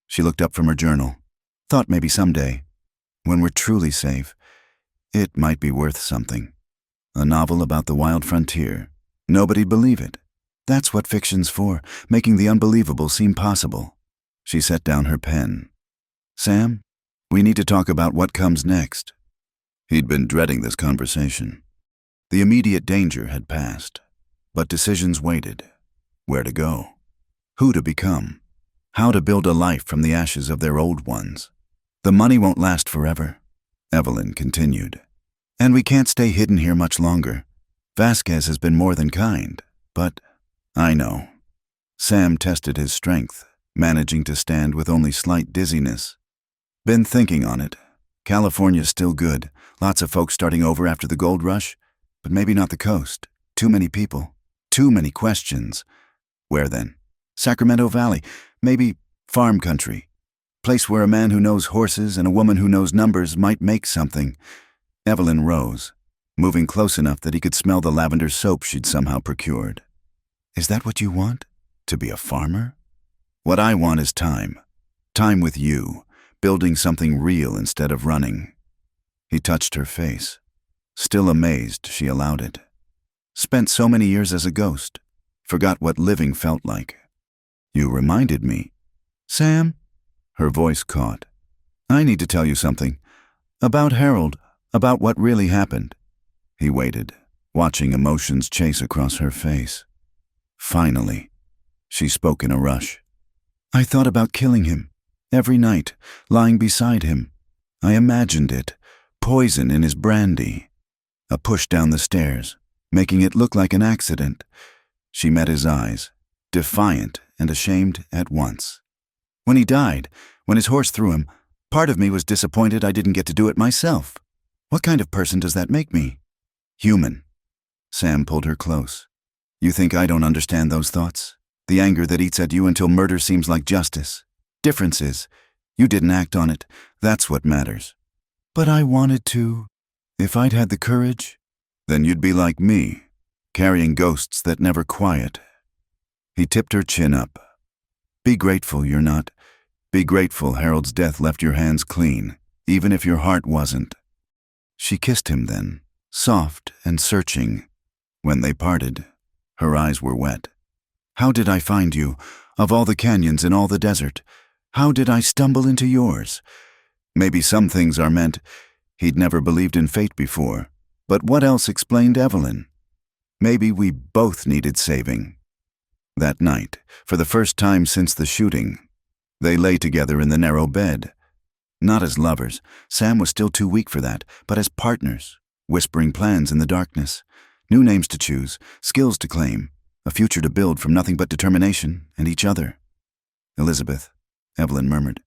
Speaker 1: She looked up from her journal. "Thought maybe someday, when we're truly safe, it might be worth something. A novel about the wild frontier. Nobody'd believe it. That's what fiction's for, making the unbelievable seem possible." She set down her pen. "Sam, we need to talk about what comes next." He'd been dreading this conversation. The immediate danger had passed, but decisions waited. Where to go? Who to become? How to build a life from the ashes of their old ones? "The money won't last forever," Evelyn continued. "And we can't stay hidden here much longer. Vasquez has been more than kind, but—" "I know." Sam tested his strength, managing to stand with only slight dizziness. "Been thinking on it. California's still good. Lots of folks starting over after the gold rush, but maybe not the coast. Too many people. Too many questions. Where then? Sacramento Valley. Maybe farm country. Place where a man who knows horses and a woman who knows numbers might make something." Evelyn rose, moving close enough that he could smell the lavender soap she'd somehow procured. "Is that what you want? To be a farmer?" "What I want is time. Time with you, building something real instead of running." He touched her face. Still amazed, she allowed it. "Spent so many years as a ghost. Forgot what living felt like." "You reminded me." "Sam?" Her voice caught. "I need to tell you something. About Harold. About what really happened." He waited, watching emotions chase across her face. Finally, she spoke in a rush. "I thought about killing him. Every night, lying beside him. I imagined it. Poison in his brandy. A push down the stairs, making it look like an accident." She met his eyes, defiant and ashamed at once. "When he died, when his horse threw him, part of me was disappointed I didn't get to do it myself. What kind of person does that make me?" "Human." Sam pulled her close. "You think I don't understand those thoughts? The anger that eats at you until murder seems like justice. Difference is, you didn't act on it. That's what matters." "But I wanted to. If I'd had the courage." "Then you'd be like me, carrying ghosts that never quiet." He tipped her chin up. "Be grateful you're not. Be grateful Harold's death left your hands clean, even if your heart wasn't." She kissed him then, soft and searching. When they parted, her eyes were wet. "How did I find you? Of all the canyons in all the desert, how did I stumble into yours?" Maybe some things are meant. He'd never believed in fate before, but what else explained Evelyn? Maybe we both needed saving. That night, for the first time since the shooting, they lay together in the narrow bed. Not as lovers, Sam was still too weak for that, but as partners, whispering plans in the darkness, new names to choose, skills to claim, a future to build from nothing but determination and each other. "Elizabeth," Evelyn murmured.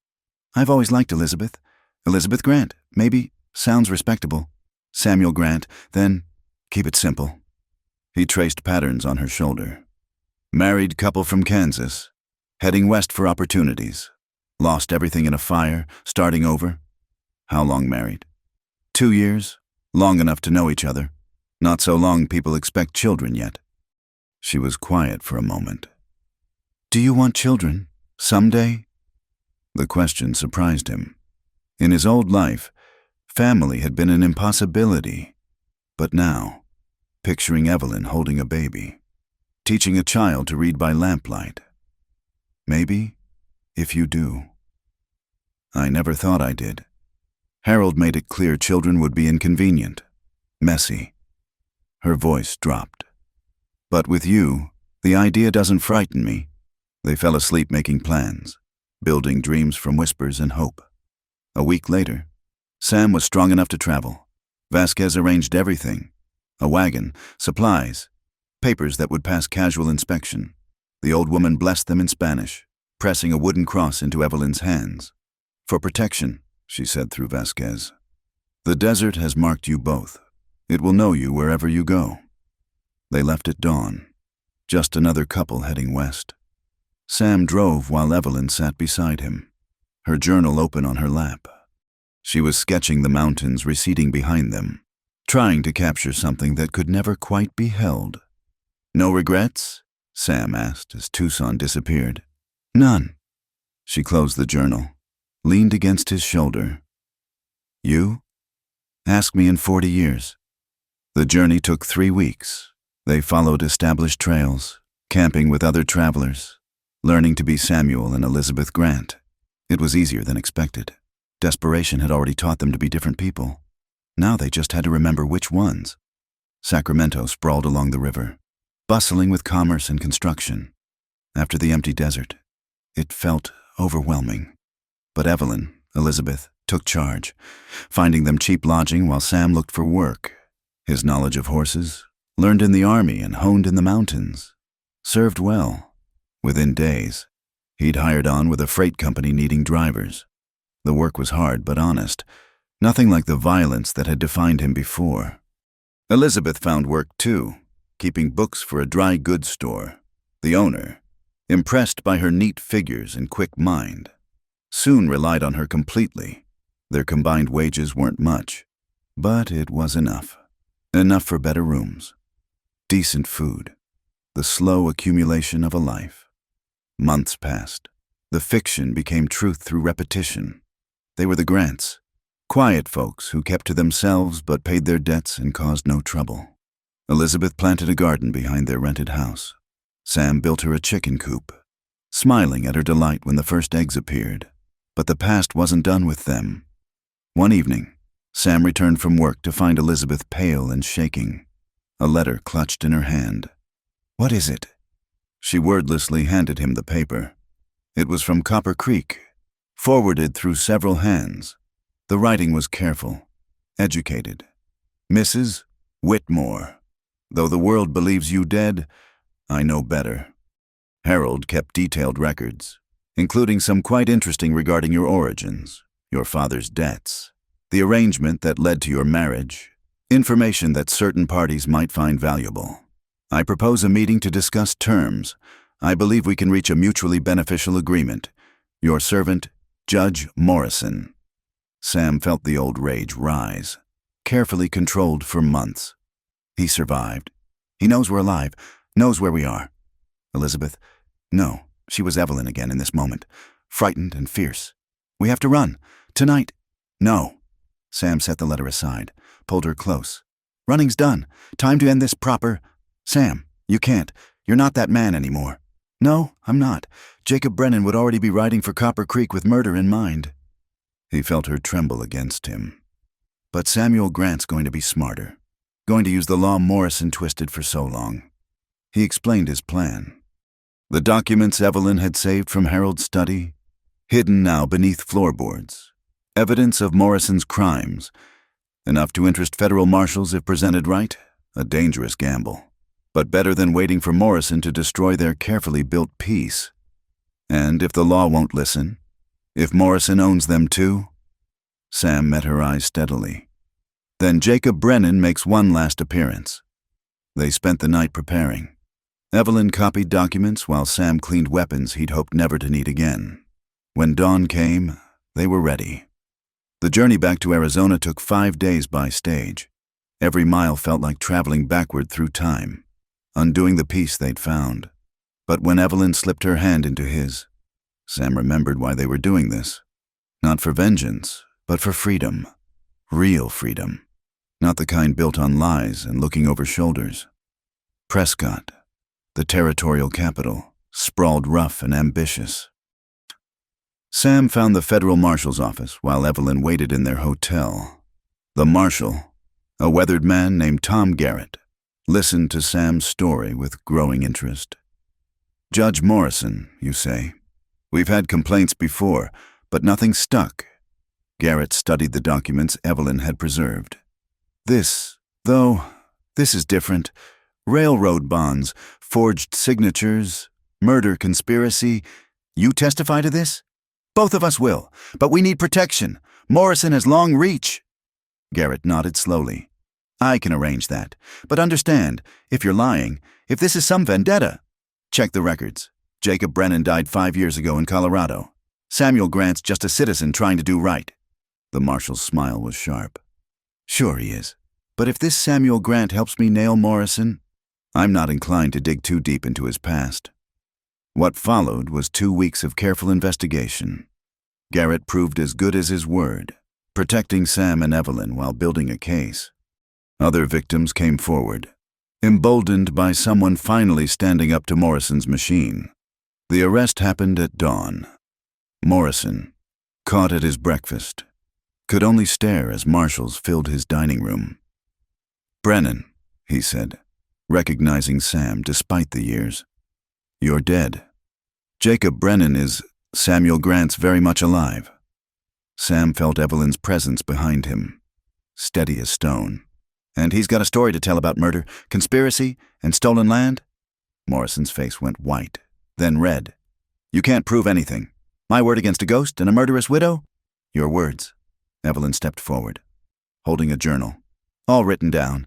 Speaker 1: "I've always liked Elizabeth. Elizabeth Grant, maybe. Sounds respectable. Samuel Grant, then keep it simple." He traced patterns on her shoulder. "Married couple from Kansas, heading west for opportunities. Lost everything in a fire, starting over." "How long married?" 2 years, long enough to know each other. Not so long people expect children yet." She was quiet for a moment. "Do you want children, someday?" The question surprised him. In his old life, family had been an impossibility. But now, picturing Evelyn holding a baby, teaching a child to read by lamplight. "Maybe, if you do." "I never thought I did. Harold made it clear children would be inconvenient, messy." Her voice dropped. "But with you, the idea doesn't frighten me." They fell asleep making plans, building dreams from whispers and hope. A week later, Sam was strong enough to travel. Vasquez arranged everything: a wagon, supplies, papers that would pass casual inspection. The old woman blessed them in Spanish, pressing a wooden cross into Evelyn's hands. "For protection," she said through Vasquez. The desert has marked you both. It will know you wherever you go." They left at dawn, just another couple heading west. Sam drove while Evelyn sat beside him, her journal open on her lap. She was sketching the mountains receding behind them, trying to capture something that could never quite be held. "No regrets?" Sam asked as Tucson disappeared. "None." She closed the journal, leaned against his shoulder. "You? Ask me in 40 years. The journey took 3 weeks. They followed established trails, camping with other travelers, learning to be Samuel and Elizabeth Grant. It was easier than expected. Desperation had already taught them to be different people. Now they just had to remember which ones. Sacramento sprawled along the river, bustling with commerce and construction. After the empty desert, it felt overwhelming. But Evelyn, Elizabeth, took charge, finding them cheap lodging while Sam looked for work. His knowledge of horses, learned in the army and honed in the mountains, served well. Within days, he'd hired on with a freight company needing drivers. The work was hard but honest, nothing like the violence that had defined him before. Elizabeth found work too, keeping books for a dry goods store. The owner, impressed by her neat figures and quick mind, soon relied on her completely. Their combined wages weren't much, but it was enough. Enough for better rooms, decent food, the slow accumulation of a life. Months passed. The fiction became truth through repetition. They were the Grants, quiet folks who kept to themselves but paid their debts and caused no trouble. Elizabeth planted a garden behind their rented house. Sam built her a chicken coop, smiling at her delight when the first eggs appeared. But the past wasn't done with them. One evening, Sam returned from work to find Elizabeth pale and shaking, a letter clutched in her hand. "What is it?" She wordlessly handed him the paper. It was from Copper Creek, forwarded through several hands. The writing was careful, educated. "Mrs. Whitmore, though the world believes you dead, I know better. Harold kept detailed records, including some quite interesting regarding your origins, your father's debts, the arrangement that led to your marriage, information that certain parties might find valuable. I propose a meeting to discuss terms. I believe we can reach a mutually beneficial agreement. Your servant, Judge Morrison." Sam felt the old rage rise, carefully controlled for months. He survived. He knows we're alive, knows where we are. Elizabeth, no, she was Evelyn again in this moment, frightened and fierce. "We have to run. Tonight." "No." Sam set the letter aside, pulled her close. "Running's done. Time to end this proper—" "Sam, you can't. You're not that man anymore." "No, I'm not. Jacob Brennan would already be riding for Copper Creek with murder in mind." He felt her tremble against him. But Samuel Grant's going to be smarter, going to use the law Morrison twisted for so long. He explained his plan. The documents Evelyn had saved from Harold's study, hidden now beneath floorboards. Evidence of Morrison's crimes, enough to interest federal marshals if presented right, a dangerous gamble. But better than waiting for Morrison to destroy their carefully built peace. And if the law won't listen, if Morrison owns them too? Sam met her eyes steadily. Then Jacob Brennan makes one last appearance. They spent the night preparing. Evelyn copied documents while Sam cleaned weapons he'd hoped never to need again. When dawn came, they were ready. The journey back to Arizona took 5 days by stage. Every mile felt like traveling backward through time, undoing the peace they'd found. But when Evelyn slipped her hand into his, Sam remembered why they were doing this. Not for vengeance, but for freedom. Real freedom. Not the kind built on lies and looking over shoulders. Prescott, the territorial capital, sprawled rough and ambitious. Sam found the federal marshal's office while Evelyn waited in their hotel. The marshal, a weathered man named Tom Garrett, listened to Sam's story with growing interest. "Judge Morrison, you say? We've had complaints before, but nothing stuck." Garrett studied the documents Evelyn had preserved. This is different. Railroad bonds, forged signatures, murder conspiracy. You testify to this? Both of us will, but we need protection. Morrison has long reach." Garrett nodded slowly. I can arrange that. But understand, if you're lying, if this is some vendetta. Check the records. Jacob Brennan died 5 years ago in Colorado. Samuel Grant's just a citizen trying to do right. The marshal's smile was sharp. Sure he is. But if this Samuel Grant helps me nail Morrison, I'm not inclined to dig too deep into his past. What followed was 2 weeks of careful investigation. Garrett proved as good as his word, protecting Sam and Evelyn while building a case. Other victims came forward, emboldened by someone finally standing up to Morrison's machine. The arrest happened at dawn. Morrison, caught at his breakfast, could only stare as marshals filled his dining room. Brennan, he said, recognizing Sam despite the years. You're dead. Jacob Brennan is Samuel Grant's very much alive. Sam felt Evelyn's presence behind him, steady as stone. And he's got a story to tell about murder, conspiracy, and stolen land? Morrison's face went white, then red. You can't prove anything. My word against a ghost and a murderous widow? Your words. Evelyn stepped forward, holding a journal. All written down.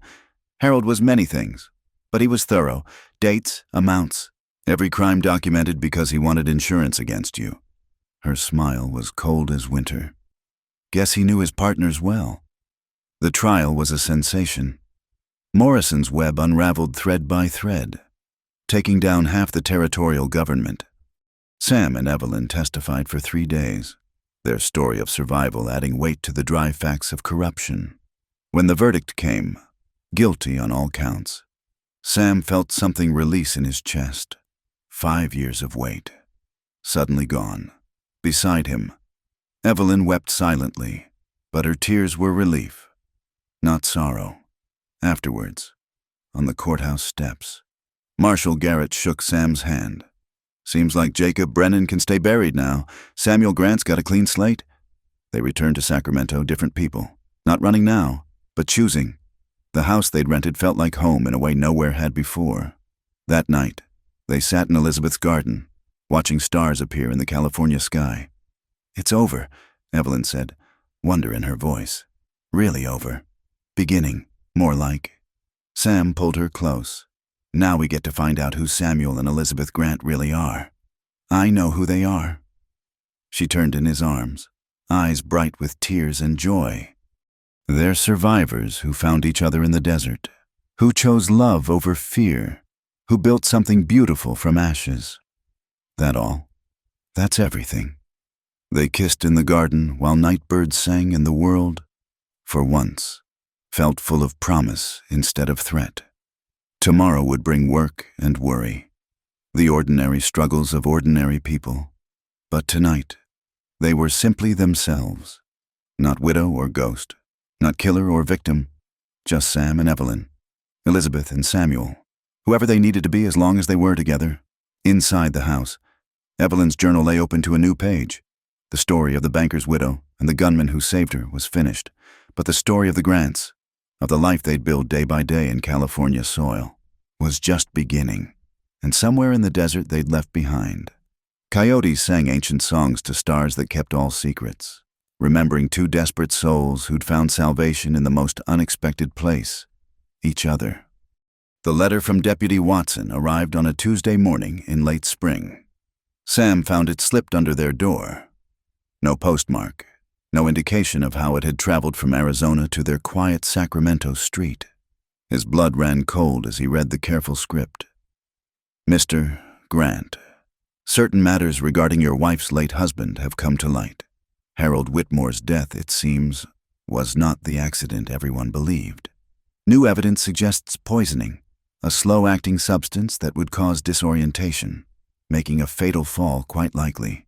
Speaker 1: Harold was many things, but he was thorough. Dates, amounts, every crime documented because he wanted insurance against you. Her smile was cold as winter. Guess he knew his partners well. The trial was a sensation. Morrison's web unraveled thread by thread, taking down half the territorial government. Sam and Evelyn testified for 3 days, their story of survival adding weight to the dry facts of corruption. When the verdict came, guilty on all counts, Sam felt something release in his chest. 5 years of weight, suddenly gone. Beside him, Evelyn wept silently, but her tears were relief, not sorrow. Afterwards, on the courthouse steps, Marshal Garrett shook Sam's hand. Seems like Jacob Brennan can stay buried now. Samuel Grant's got a clean slate. They returned to Sacramento, different people. Not running now, but choosing. The house they'd rented felt like home in a way nowhere had before. That night, they sat in Elizabeth's garden, watching stars appear in the California sky. It's over, Evelyn said, wonder in her voice. Really over. Beginning, more like. Sam pulled her close. Now we get to find out who Samuel and Elizabeth Grant really are. I know who they are. She turned in his arms, eyes bright with tears and joy. They're survivors who found each other in the desert, who chose love over fear, who built something beautiful from ashes. That all? That's everything. They kissed in the garden while night birds sang and the world, for once, felt full of promise instead of threat. Tomorrow would bring work and worry, the ordinary struggles of ordinary people. But tonight, they were simply themselves. Not widow or ghost, not killer or victim, just Sam and Evelyn, Elizabeth and Samuel, whoever they needed to be as long as they were together. Inside the house, Evelyn's journal lay open to a new page. The story of the banker's widow and the gunman who saved her was finished, but the story of the Grants, of the life they'd built day by day in California soil, was just beginning, and somewhere in the desert they'd left behind. Coyotes sang ancient songs to stars that kept all secrets, remembering 2 desperate souls who'd found salvation in the most unexpected place, each other. The letter from Deputy Watson arrived on a Tuesday morning in late spring. Sam found it slipped under their door. No postmark, no indication of how it had traveled from Arizona to their quiet Sacramento street. His blood ran cold as he read the careful script. Mr. Grant, certain matters regarding your wife's late husband have come to light. Harold Whitmore's death, it seems, was not the accident everyone believed. New evidence suggests poisoning, a slow-acting substance that would cause disorientation, making a fatal fall quite likely.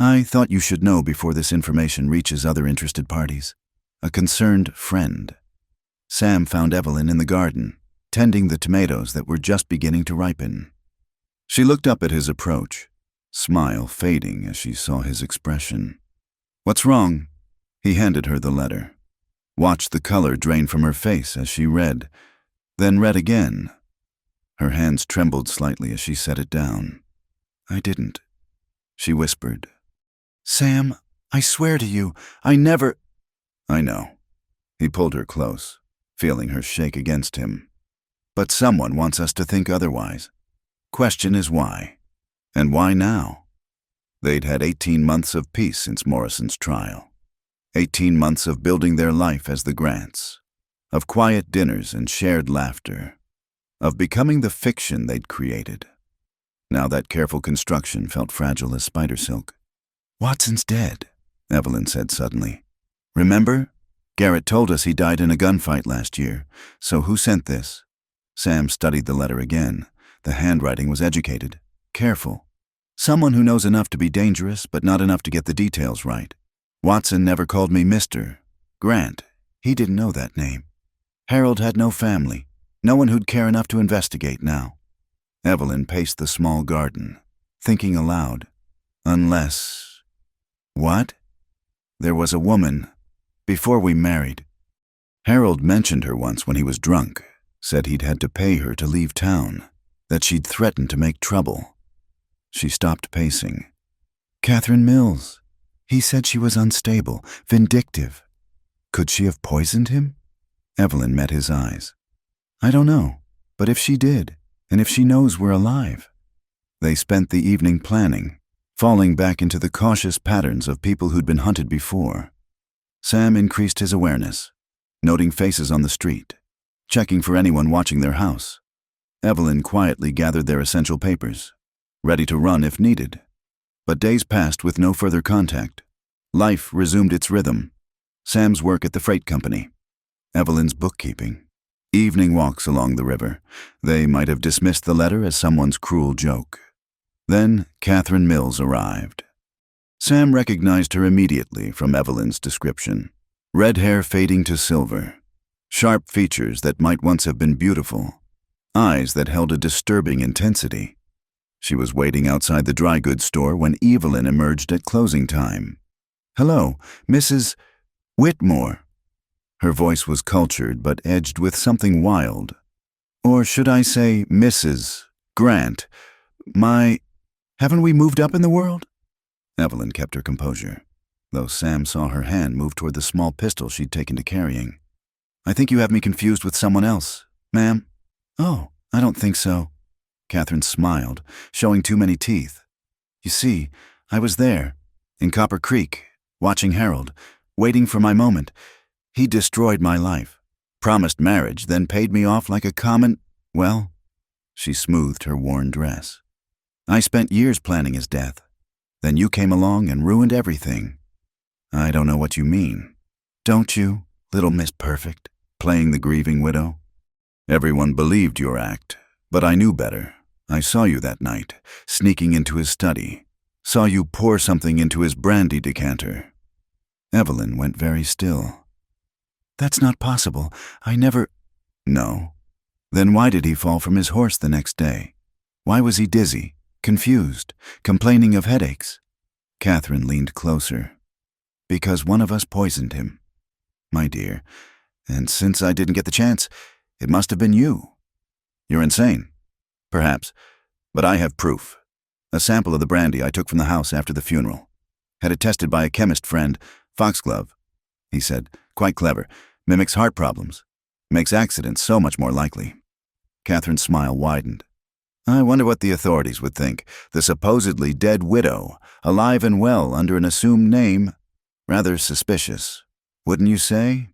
Speaker 1: I thought you should know before this information reaches other interested parties. A concerned friend. Sam found Evelyn in the garden, tending the tomatoes that were just beginning to ripen. She looked up at his approach, smile fading as she saw his expression. What's wrong? He handed her the letter. Watched the color drain from her face as she read, then read again. Her hands trembled slightly as she set it down. I didn't, she whispered. Sam, I swear to you, I never... I know. He pulled her close, feeling her shake against him. But someone wants us to think otherwise. Question is why? And why now? They'd had 18 months of peace since Morrison's trial. 18 months of building their life as the Grants, of quiet dinners and shared laughter, of becoming the fiction they'd created. Now that careful construction felt fragile as spider silk. "Watson's dead," Evelyn said suddenly. "Remember? Garrett told us he died in a gunfight last year. So who sent this?" Sam studied the letter again. The handwriting was educated, careful. Someone who knows enough to be dangerous, but not enough to get the details right. Watson never called me Mr. Grant. He didn't know that name. Harold had no family, no one who'd care enough to investigate now. Evelyn paced the small garden, thinking aloud. Unless... What? There was a woman, before we married. Harold mentioned her once when he was drunk, said he'd had to pay her to leave town, that she'd threatened to make trouble. She stopped pacing. Catherine Mills. He said she was unstable, vindictive. Could she have poisoned him? Evelyn met his eyes. I don't know, but if she did, and if she knows we're alive. They spent the evening planning, falling back into the cautious patterns of people who'd been hunted before. Sam increased his awareness, noting faces on the street, checking for anyone watching their house. Evelyn quietly gathered their essential papers, ready to run if needed. But days passed with no further contact. Life resumed its rhythm. Sam's work at the freight company. Evelyn's bookkeeping. Evening walks along the river. They might have dismissed the letter as someone's cruel joke. Then Catherine Mills arrived. Sam recognized her immediately from Evelyn's description. Red hair fading to silver. Sharp features that might once have been beautiful. Eyes that held a disturbing intensity. She was waiting outside the dry goods store when Evelyn emerged at closing time. Hello, Mrs. Whitmore. Her voice was cultured but edged with something wild. Or should I say Mrs. Grant? Haven't we moved up in the world? Evelyn kept her composure, though Sam saw her hand move toward the small pistol she'd taken to carrying. I think you have me confused with someone else, ma'am. Oh, I don't think so. Catherine smiled, showing too many teeth. You see, I was there, in Copper Creek, watching Harold, waiting for my moment. He destroyed my life, promised marriage, then paid me off like a common... Well, she smoothed her worn dress. I spent years planning his death. Then you came along and ruined everything. I don't know what you mean. Don't you, little Miss Perfect, playing the grieving widow? Everyone believed your act. But I knew better. I saw you that night, sneaking into his study. Saw you pour something into his brandy decanter. Evelyn went very still. That's not possible. I never... No. Then why did he fall from his horse the next day? Why was he dizzy, confused, complaining of headaches? Catherine leaned closer. Because one of us poisoned him. My dear, and since I didn't get the chance, it must have been you. You're insane. Perhaps. But I have proof. A sample of the brandy I took from the house after the funeral. Had it tested by a chemist friend, Foxglove. He said, quite clever. Mimics heart problems. Makes accidents so much more likely. Catherine's smile widened. I wonder what the authorities would think. The supposedly dead widow, alive and well under an assumed name. Rather suspicious. Wouldn't you say?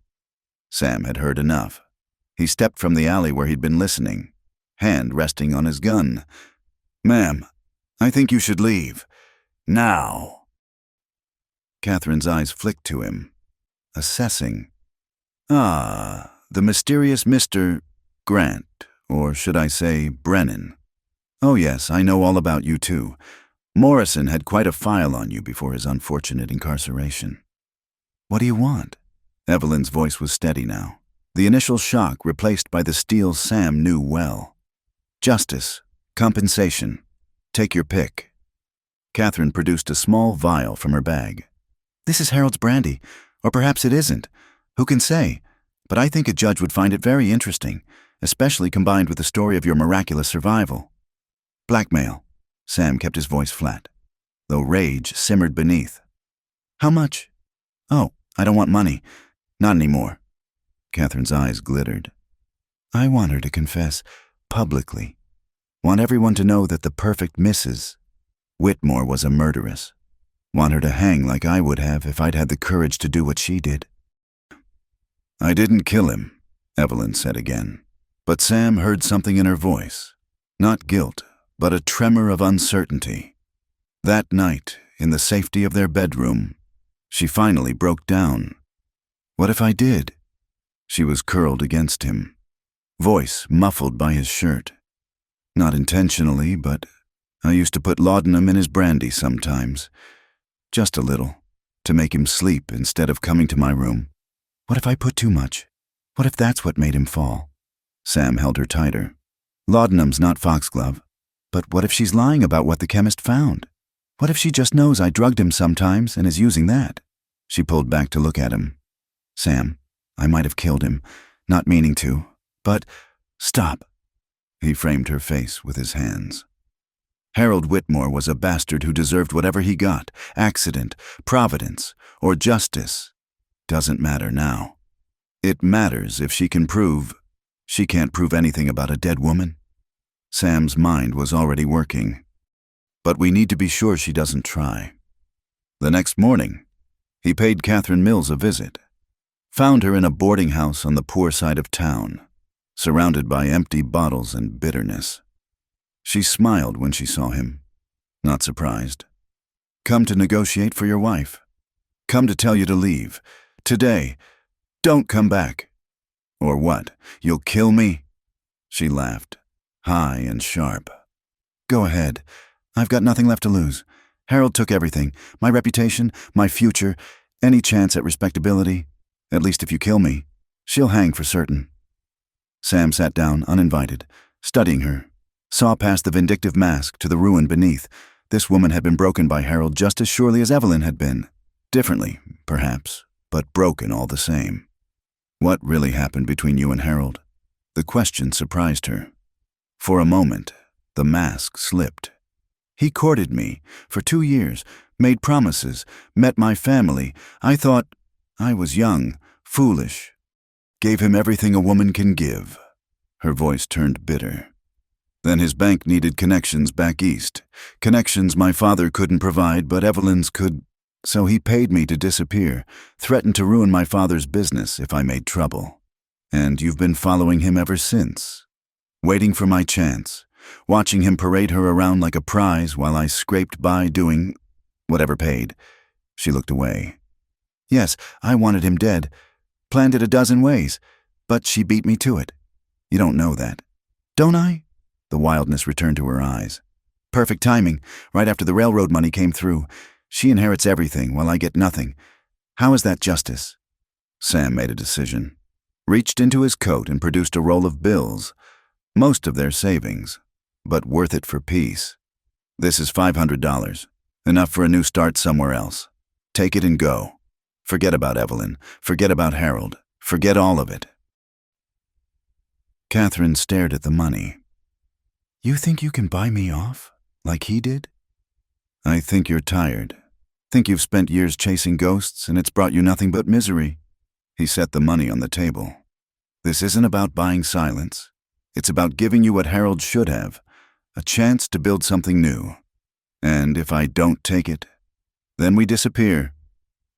Speaker 1: Sam had heard enough. He stepped from the alley where he'd been listening, hand resting on his gun. Ma'am, I think you should leave. Now. Catherine's eyes flicked to him, assessing. Ah, the mysterious Mr. Grant, or should I say Brennan. Oh yes, I know all about you too. Morrison had quite a file on you before his unfortunate incarceration. What do you want? Evelyn's voice was steady now. The initial shock replaced by the steel Sam knew well. Justice, compensation, take your pick. Catherine produced a small vial from her bag. This is Harold's brandy, or perhaps it isn't. Who can say? But I think a judge would find it very interesting, especially combined with the story of your miraculous survival. Blackmail. Sam kept his voice flat, though rage simmered beneath. How much? Oh, I don't want money. Not anymore. Catherine's eyes glittered. I want her to confess publicly. Want everyone to know that the perfect Mrs. Whitmore was a murderess. Want her to hang like I would have if I'd had the courage to do what she did. I didn't kill him, Evelyn said again. But Sam heard something in her voice. Not guilt, but a tremor of uncertainty. That night, in the safety of their bedroom, she finally broke down. What if I did? She was curled against him, voice muffled by his shirt. Not intentionally, but I used to put laudanum in his brandy sometimes. Just a little, to make him sleep instead of coming to my room. What if I put too much? What if that's what made him fall? Sam held her tighter. Laudanum's not foxglove. But what if she's lying about what the chemist found? What if she just knows I drugged him sometimes and is using that? She pulled back to look at him. Sam, I might have killed him, not meaning to, but stop. He framed her face with his hands. Harold Whitmore was a bastard who deserved whatever he got, accident, providence, or justice. Doesn't matter now. It matters if she can prove she can't prove anything about a dead woman. Sam's mind was already working. But we need to be sure she doesn't try. The next morning, he paid Catherine Mills a visit. Found her in a boarding house on the poor side of town, surrounded by empty bottles and bitterness. She smiled when she saw him, not surprised. Come to negotiate for your wife. Come to tell you to leave. Today. Don't come back. Or what? You'll kill me? She laughed, high and sharp. Go ahead. I've got nothing left to lose. Harold took everything. My reputation, my future, any chance at respectability. At least if you kill me, she'll hang for certain. Sam sat down, uninvited, studying her. Saw past the vindictive mask to the ruin beneath. This woman had been broken by Harold just as surely as Evelyn had been. Differently, perhaps, but broken all the same. What really happened between you and Harold? The question surprised her. For a moment, the mask slipped. He courted me for 2 years, made promises, met my family. I thought I was young, foolish. Gave him everything a woman can give. Her voice turned bitter. Then his bank needed connections back east. Connections my father couldn't provide, but Evelyn's could. So he paid me to disappear, threatened to ruin my father's business if I made trouble. And you've been following him ever since. Waiting for my chance, watching him parade her around like a prize while I scraped by doing whatever paid. She looked away. Yes, I wanted him dead. Planned it a dozen ways, but she beat me to it. You don't know that. Don't I? The wildness returned to her eyes. Perfect timing, right after the railroad money came through. She inherits everything while I get nothing. How is that justice? Sam made a decision. Reached into his coat and produced a roll of bills. Most of their savings, but worth it for peace. This is $500. Enough for a new start somewhere else. Take it and go. Forget about Evelyn. Forget about Harold. Forget all of it. Catherine stared at the money. You think you can buy me off, like he did? I think you're tired. Think you've spent years chasing ghosts and it's brought you nothing but misery. He set the money on the table. This isn't about buying silence. It's about giving you what Harold should have, a chance to build something new. And if I don't take it, then we disappear.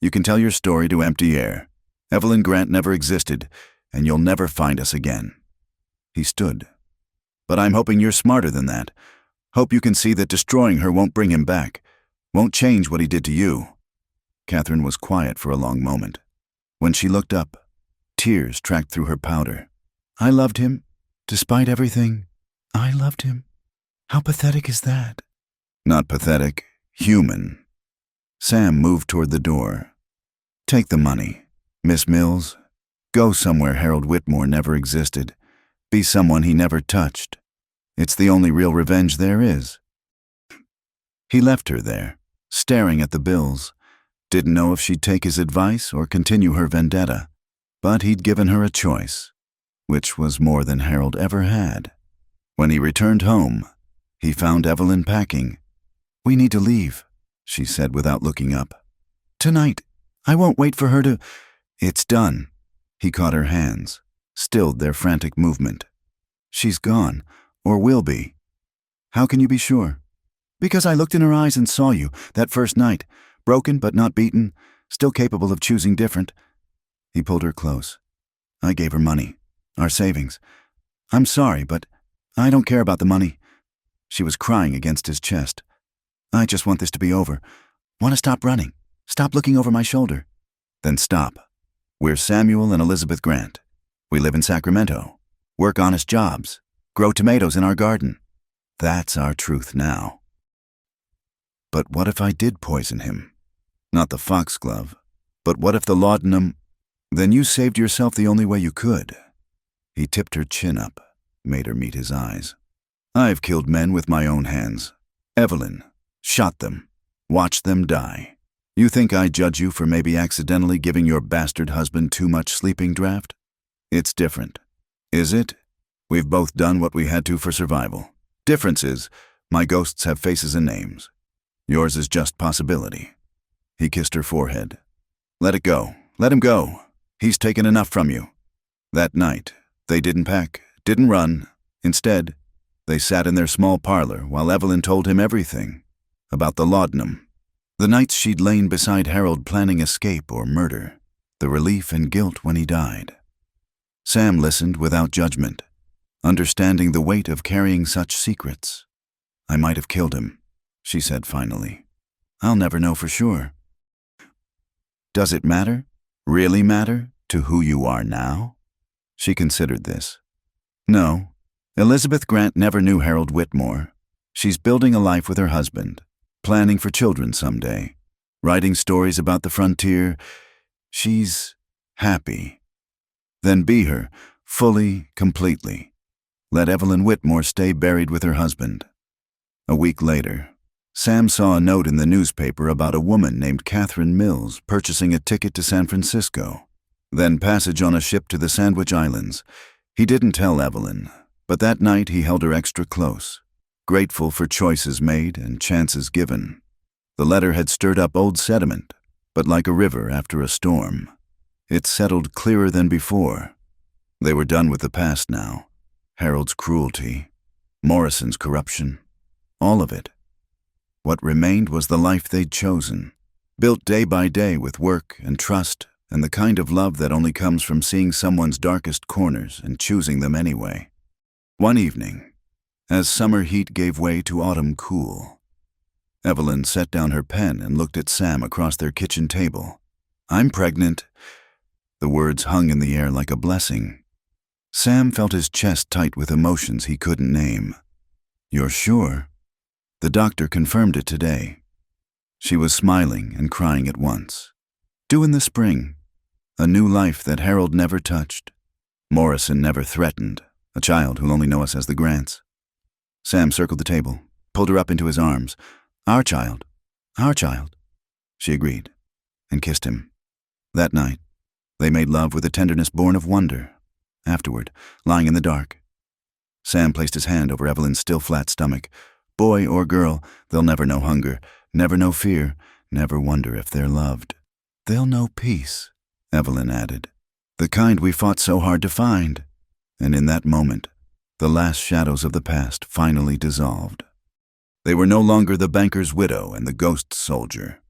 Speaker 1: You can tell your story to empty air. Evelyn Grant never existed, and you'll never find us again. He stood. But I'm hoping you're smarter than that. Hope you can see that destroying her won't bring him back, won't change what he did to you. Catherine was quiet for a long moment. When she looked up, tears tracked through her powder. I loved him. Despite everything, I loved him. How pathetic is that? Not pathetic, human. Sam moved toward the door. Take the money, Miss Mills. Go somewhere Harold Whitmore never existed. Be someone he never touched. It's the only real revenge there is. He left her there, staring at the bills. Didn't know if she'd take his advice or continue her vendetta. But he'd given her a choice, which was more than Harold ever had. When he returned home, he found Evelyn packing. We need to leave, she said without looking up. Tonight. I won't wait for her to... It's done. He caught her hands, stilled their frantic movement. She's gone, or will be. How can you be sure? Because I looked in her eyes and saw you, that first night, broken but not beaten, still capable of choosing different. He pulled her close. I gave her money, our savings. I'm sorry, but I don't care about the money. She was crying against his chest. I just want this to be over. Want to stop running. Stop looking over my shoulder. Then stop. We're Samuel and Elizabeth Grant. We live in Sacramento. Work honest jobs. Grow tomatoes in our garden. That's our truth now. But what if I did poison him? Not the foxglove, but what if the laudanum? Then you saved yourself the only way you could. He tipped her chin up, made her meet his eyes. I've killed men with my own hands. Evelyn, shot them, watched them die. You think I judge you for maybe accidentally giving your bastard husband too much sleeping draught? It's different. Is it? We've both done what we had to for survival. Difference is, my ghosts have faces and names. Yours is just possibility. He kissed her forehead. Let it go. Let him go. He's taken enough from you. That night, they didn't pack, didn't run. Instead, they sat in their small parlor while Evelyn told him everything about the laudanum. The nights she'd lain beside Harold planning escape or murder. The relief and guilt when he died. Sam listened without judgment, understanding the weight of carrying such secrets. I might have killed him, she said finally. I'll never know for sure. Does it matter? Really matter to who you are now? She considered this. No, Elizabeth Grant never knew Harold Whitmore. She's building a life with her husband, planning for children someday, writing stories about the frontier. She's happy. Then be her, fully, completely. Let Evelyn Whitmore stay buried with her husband. A week later, Sam saw a note in the newspaper about a woman named Catherine Mills purchasing a ticket to San Francisco, then passage on a ship to the Sandwich Islands. He didn't tell Evelyn, but that night he held her extra close, grateful for choices made and chances given. The letter had stirred up old sediment, but like a river after a storm, it settled clearer than before. They were done with the past now. Harold's cruelty, Morrison's corruption, all of it. What remained was the life they'd chosen, built day by day with work and trust and the kind of love that only comes from seeing someone's darkest corners and choosing them anyway. One evening, as summer heat gave way to autumn cool, Evelyn set down her pen and looked at Sam across their kitchen table. I'm pregnant. The words hung in the air like a blessing. Sam felt his chest tight with emotions he couldn't name. You're sure? The doctor confirmed it today. She was smiling and crying at once. Due in the spring. A new life that Harold never touched. Morrison never threatened. A child who'll only know us as the Grants. Sam circled the table, pulled her up into his arms. Our child. Our child. She agreed, and kissed him. That night, they made love with a tenderness born of wonder. Afterward, lying in the dark, Sam placed his hand over Evelyn's still flat stomach. Boy or girl, they'll never know hunger, never know fear, never wonder if they're loved. They'll know peace, Evelyn added. The kind we fought so hard to find. And in that moment, the last shadows of the past finally dissolved. They were no longer the banker's widow and the ghost soldier,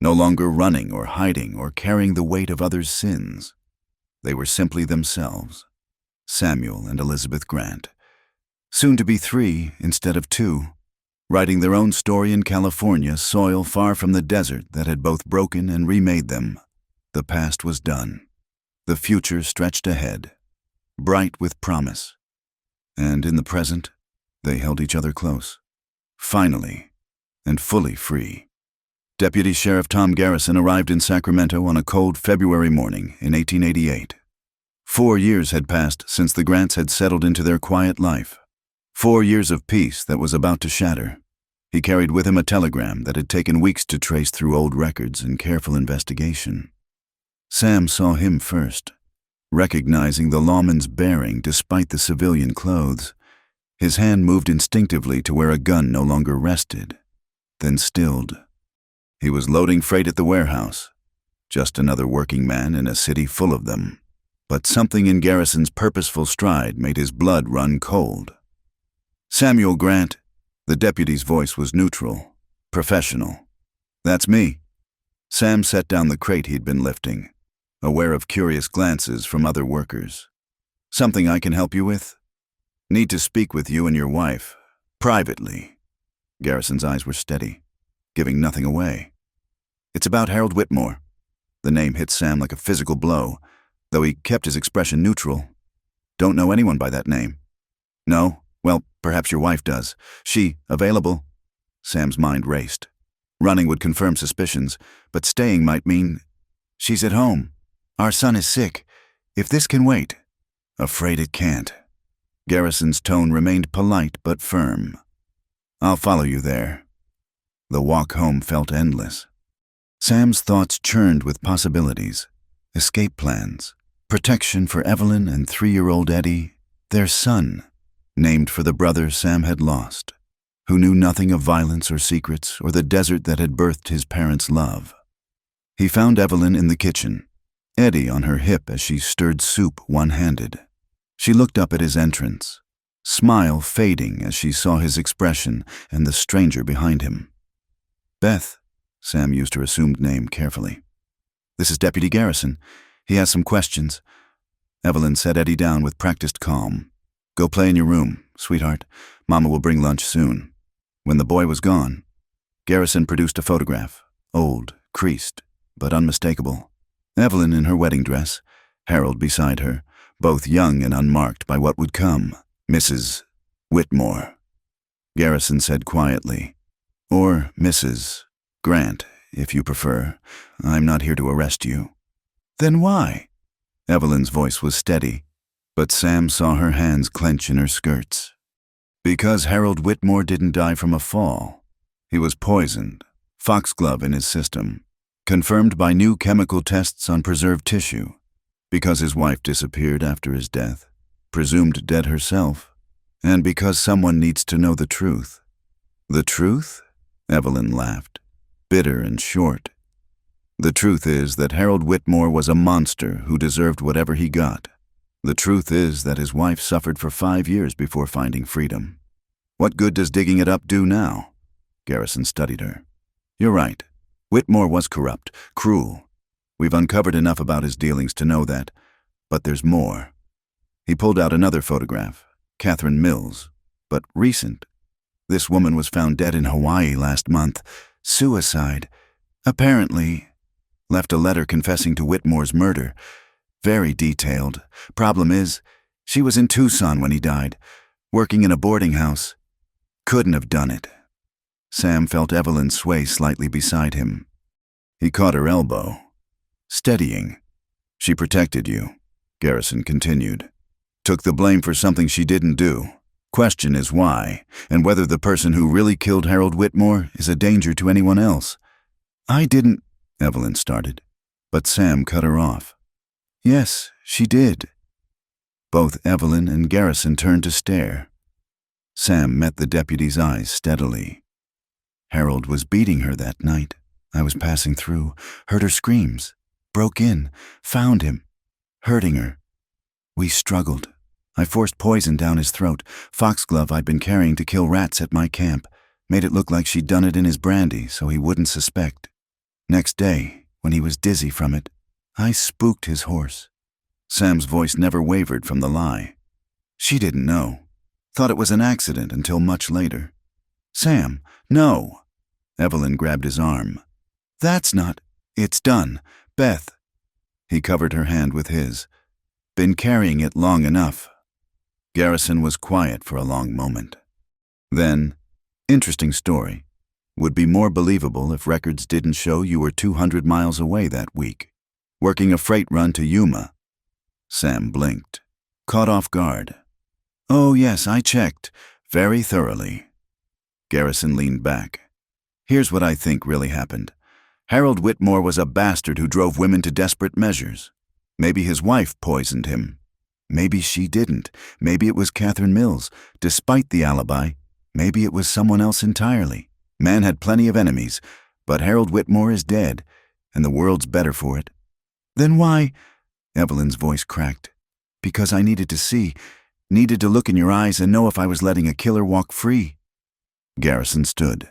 Speaker 1: no longer running or hiding or carrying the weight of others' sins. They were simply themselves, Samuel and Elizabeth Grant, soon to be 3 instead of 2, writing their own story in California, soil far from the desert that had both broken and remade them. The past was done. The future stretched ahead, bright with promise. And in the present, they held each other close, finally and fully free. Deputy Sheriff Tom Garrison arrived in Sacramento on a cold February morning in 1888. 4 years had passed since the Grants had settled into their quiet life. 4 years of peace that was about to shatter. He carried with him a telegram that had taken weeks to trace through old records and careful investigation. Sam saw him first, recognizing the lawman's bearing despite the civilian clothes. His hand moved instinctively to where a gun no longer rested, then stilled. He was loading freight at the warehouse, just another working man in a city full of them. but something in Garrison's purposeful stride made his blood run cold. "Samuel Grant." The deputy's voice was neutral, professional. "That's me." Sam set down the crate he'd been lifting, aware of curious glances from other workers. "Something I can help you with?" "Need to speak with you and your wife, privately." Garrison's eyes were steady, giving nothing away. "It's about Harold Whitmore." The name hit Sam like a physical blow, though he kept his expression neutral. "Don't know anyone by that name." "No? Well, perhaps your wife does. She available?" Sam's mind raced. Running would confirm suspicions, but staying might mean, "She's at home. Our son is sick. If this can wait." "Afraid it can't." Garrison's tone remained polite but firm. "I'll follow you there." The walk home felt endless. Sam's thoughts churned with possibilities, escape plans, protection for Evelyn and 3-year-old Eddie, their son, named for the brother Sam had lost, who knew nothing of violence or secrets or the desert that had birthed his parents' love. He found Evelyn in the kitchen, Eddie on her hip as she stirred soup one-handed. She looked up at his entrance, smile fading as she saw his expression and the stranger behind him. "Beth," Sam used her assumed name carefully. "This is Deputy Garrison. He has some questions." Evelyn set Eddie down with practiced calm. "Go play in your room, sweetheart. Mama will bring lunch soon." When the boy was gone, Garrison produced a photograph, old, creased, but unmistakable. Evelyn in her wedding dress, Harold beside her, both young and unmarked by what would come. "Mrs. Whitmore," Garrison said quietly. "Or Mrs. Grant, if you prefer. I'm not here to arrest you." "Then why?" Evelyn's voice was steady, but Sam saw her hands clench in her skirts. "Because Harold Whitmore didn't die from a fall. He was poisoned, foxglove in his system, confirmed by new chemical tests on preserved tissue. Because his wife disappeared after his death, presumed dead herself, and because someone needs to know the truth." "The truth?" Evelyn laughed, bitter and short. "The truth is that Harold Whitmore was a monster who deserved whatever he got. The truth is that his wife suffered for 5 years before finding freedom. What good does digging it up do now?" Garrison studied her. "You're right. Whitmore was corrupt, cruel. We've uncovered enough about his dealings to know that, but there's more." He pulled out another photograph, Catherine Mills, but recent. "This woman was found dead in Hawaii last month. Suicide. Apparently. Left a letter confessing to Whitmore's murder. Very detailed. Problem is, she was in Tucson when he died, working in a boarding house. Couldn't have done it." Sam felt Evelyn sway slightly beside him. He caught her elbow, steadying. "She protected you," Garrison continued. "Took the blame for something she didn't do. Question is why, and whether the person who really killed Harold Whitmore is a danger to anyone else." "I didn't," Evelyn started, but Sam cut her off. "Yes, she did." Both Evelyn and Garrison turned to stare. Sam met the deputy's eyes steadily. "Harold was beating her that night. I was passing through, heard her screams, broke in, found him, hurting her. We struggled. I forced poison down his throat, foxglove I'd been carrying to kill rats at my camp, made it look like she'd done it in his brandy so he wouldn't suspect. Next day, when he was dizzy from it, I spooked his horse." Sam's voice never wavered from the lie. "She didn't know. Thought it was an accident until much later." "Sam, no." Evelyn grabbed his arm. "That's not. It's done. Beth." He covered her hand with his. "Been carrying it long enough." Garrison was quiet for a long moment. Then, "Interesting story. Would be more believable if records didn't show you were 200 miles away that week, working a freight run to Yuma." Sam blinked, caught off guard. "Oh yes, I checked. Very thoroughly." Garrison leaned back. "Here's what I think really happened. Harold Whitmore was a bastard who drove women to desperate measures. Maybe his wife poisoned him. Maybe she didn't. Maybe it was Catherine Mills. Despite the alibi, maybe it was someone else entirely. Man had plenty of enemies, but Harold Whitmore is dead, and the world's better for it." "Then why—" Evelyn's voice cracked. Because I needed to see, needed to look in your eyes and know if I was letting a killer walk free. Garrison stood.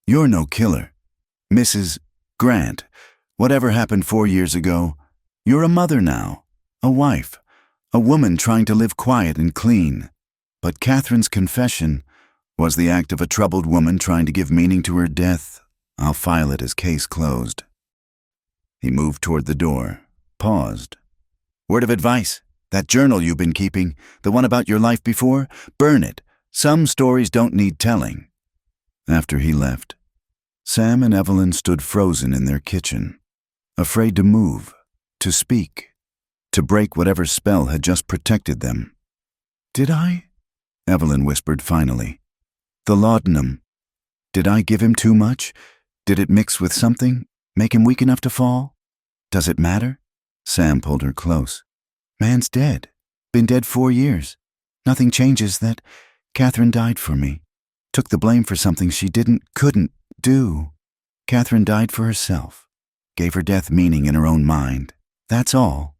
Speaker 1: You're no killer. Mrs. Grant, whatever happened 4 years ago, you're a mother now, a wife, a woman trying to live quiet and clean. But Catherine's confession was the act of a troubled woman trying to give meaning to her death. I'll file it as case closed. He moved toward the door, paused. Word of advice, that journal you've been keeping, the one about your life before, burn it. Some stories don't need telling. After he left, Sam and Evelyn stood frozen in their kitchen, afraid to move, to speak, to break whatever spell had just protected them. Did I? Evelyn whispered finally. The laudanum. Did I give him too much? Did it mix with something, make him weak enough to fall? Does it matter? Sam pulled her close. Man's dead. Been dead 4 years. Nothing changes that Catherine died for me. Took the blame for something she couldn't do. Catherine died for herself. Gave her death meaning in her own mind. That's all.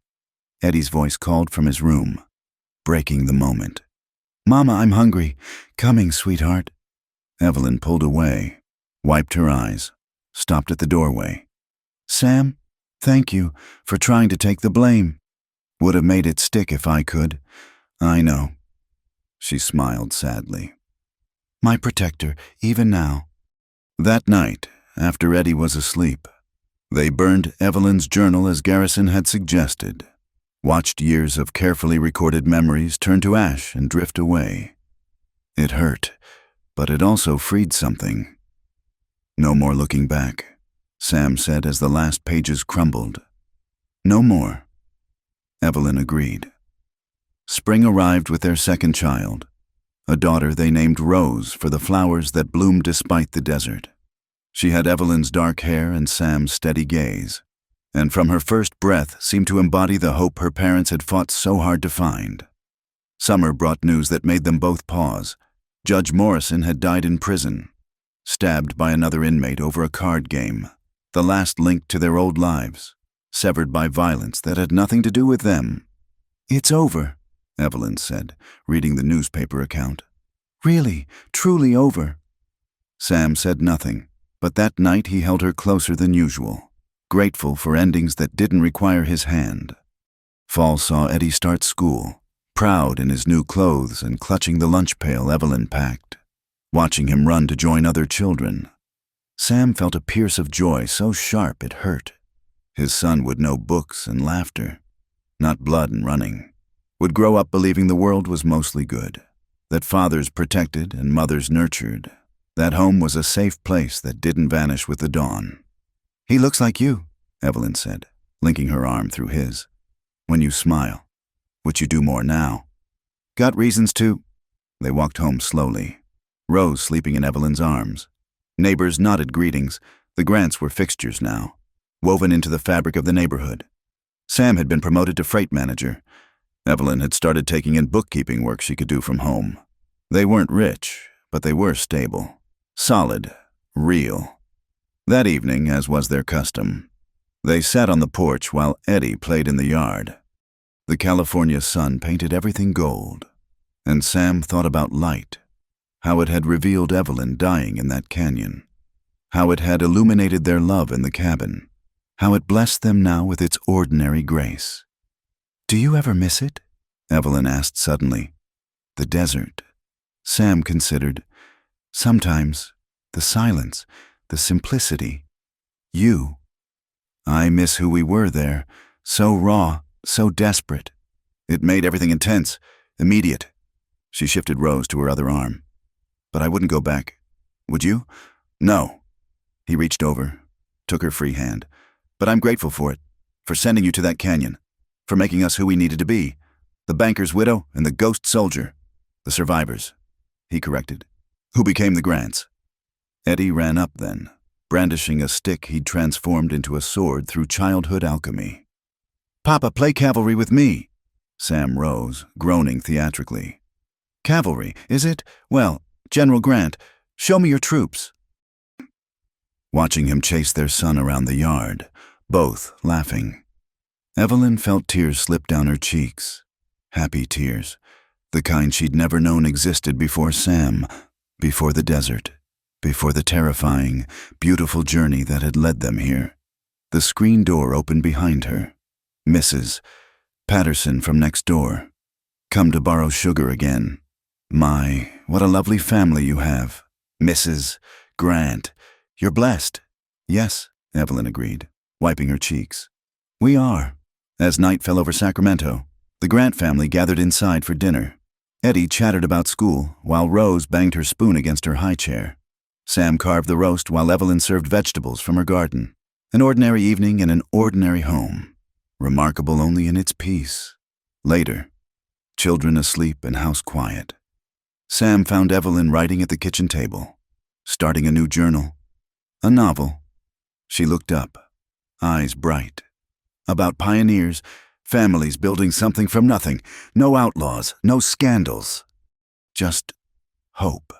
Speaker 1: Eddie's voice called from his room, breaking the moment. Mama, I'm hungry. Coming, sweetheart. Evelyn pulled away, wiped her eyes, stopped at the doorway. Sam, thank you for trying to take the blame. Would have made it stick if I could. I know. She smiled sadly. My protector, even now. That night, after Eddie was asleep, they burned Evelyn's journal as Garrison had suggested, watched years of carefully recorded memories turn to ash and drift away. It hurt, but it also freed something. No more looking back, Sam said as the last pages crumbled. No more. Evelyn agreed. Spring arrived with their second child, a daughter they named Rose for the flowers that bloomed despite the desert. She had Evelyn's dark hair and Sam's steady gaze, and from her first breath seemed to embody the hope her parents had fought so hard to find. Summer brought news that made them both pause. Judge Morrison had died in prison, stabbed by another inmate over a card game, the last link to their old lives, severed by violence that had nothing to do with them. It's over, Evelyn said, reading the newspaper account. Really, truly over. Sam said nothing, but that night he held her closer than usual, grateful for endings that didn't require his hand. Fall saw Eddie start school, proud in his new clothes and clutching the lunch pail Evelyn packed, watching him run to join other children. Sam felt a pierce of joy so sharp it hurt. His son would know books and laughter, not blood and running, would grow up believing the world was mostly good, that fathers protected and mothers nurtured, that home was a safe place that didn't vanish with the dawn. He looks like you, Evelyn said, linking her arm through his. When you smile, which you do more now. Got reasons to? They walked home slowly, Rose sleeping in Evelyn's arms. Neighbors nodded greetings. The Grants were fixtures now, woven into the fabric of the neighborhood. Sam had been promoted to freight manager. Evelyn had started taking in bookkeeping work she could do from home. They weren't rich, but they were stable, solid, real. That evening, as was their custom, they sat on the porch while Eddie played in the yard. The California sun painted everything gold, and Sam thought about light, how it had revealed Evelyn dying in that canyon, how it had illuminated their love in the cabin, how it blessed them now with its ordinary grace. Do you ever miss it? Evelyn asked suddenly. The desert. Sam considered. Sometimes. The silence. The simplicity. You. I miss who we were there. So raw. So desperate. It made everything intense. Immediate. She shifted Rose to her other arm. But I wouldn't go back. Would you? No. He reached over, took her free hand. But I'm grateful for it, for sending you to that canyon, for making us who we needed to be, the banker's widow and the ghost soldier, the survivors, he corrected, who became the Grants. Eddie ran up then, brandishing a stick he'd transformed into a sword through childhood alchemy. Papa, play cavalry with me. Sam rose, groaning theatrically. Cavalry, is it? Well, General Grant, show me your troops. Watching him chase their son around the yard, both laughing. Evelyn felt tears slip down her cheeks. Happy tears, the kind she'd never known existed before Sam, before the desert, before the terrifying, beautiful journey that had led them here. The screen door opened behind her. Mrs. Patterson from next door. Come to borrow sugar again. My, what a lovely family you have. Mrs. Grant. You're blessed. Yes, Evelyn agreed, wiping her cheeks. We are. As night fell over Sacramento, the Grant family gathered inside for dinner. Eddie chattered about school, while Rose banged her spoon against her high chair. Sam carved the roast while Evelyn served vegetables from her garden. An ordinary evening in an ordinary home, remarkable only in its peace. Later, children asleep and house quiet. Sam found Evelyn writing at the kitchen table, starting a new journal, a novel. She looked up, eyes bright. About pioneers, families building something from nothing, no outlaws, no scandals, just hope.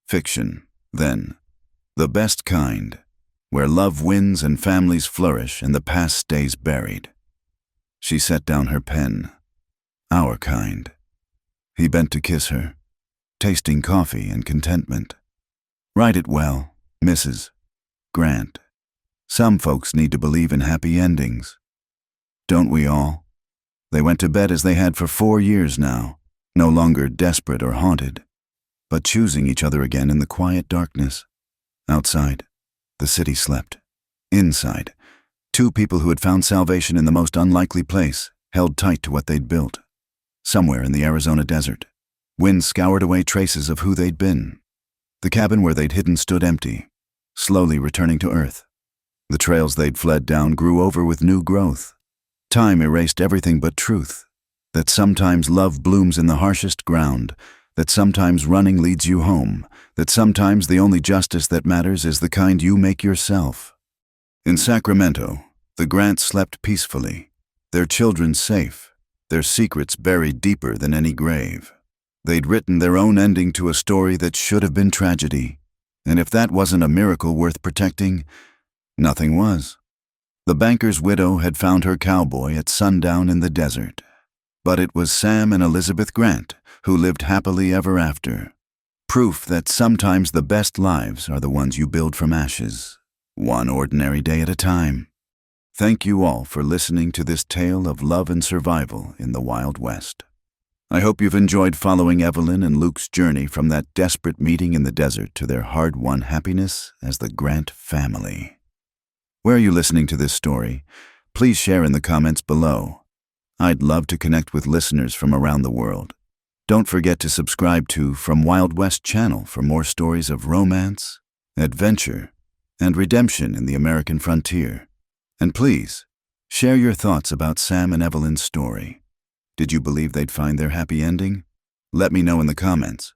Speaker 1: Fiction, then, the best kind, where love wins and families flourish and the past stays buried. She set down her pen. Our kind. He bent to kiss her, tasting coffee and contentment. Write it well, Mrs. Grant. Some folks need to believe in happy endings. Don't we all? They went to bed as they had for 4 years now, no longer desperate or haunted, but choosing each other again in the quiet darkness. Outside, the city slept. Inside, 2 people who had found salvation in the most unlikely place held tight to what they'd built. Somewhere in the Arizona desert, wind scoured away traces of who they'd been. The cabin where they'd hidden stood empty, slowly returning to earth. The trails they'd fled down grew over with new growth. Time erased everything but truth, that sometimes love blooms in the harshest ground, that sometimes running leads you home, that sometimes the only justice that matters is the kind you make yourself. In Sacramento, the Grants slept peacefully, their children safe, their secrets buried deeper than any grave. They'd written their own ending to a story that should have been tragedy, and if that wasn't a miracle worth protecting, nothing was. The banker's widow had found her cowboy at sundown in the desert, but it was Sam and Elizabeth Grant who lived happily ever after. Proof that sometimes the best lives are the ones you build from ashes, one ordinary day at a time. Thank you all for listening to this tale of love and survival in the Wild West. I hope you've enjoyed following Evelyn and Luke's journey from that desperate meeting in the desert to their hard-won happiness as the Grant family. Where are you listening to this story? Please share in the comments below. I'd love to connect with listeners from around the world. Don't forget to subscribe to From Wild West channel for more stories of romance, adventure, and redemption in the American frontier. And please, share your thoughts about Sam and Evelyn's story. Did you believe they'd find their happy ending? Let me know in the comments.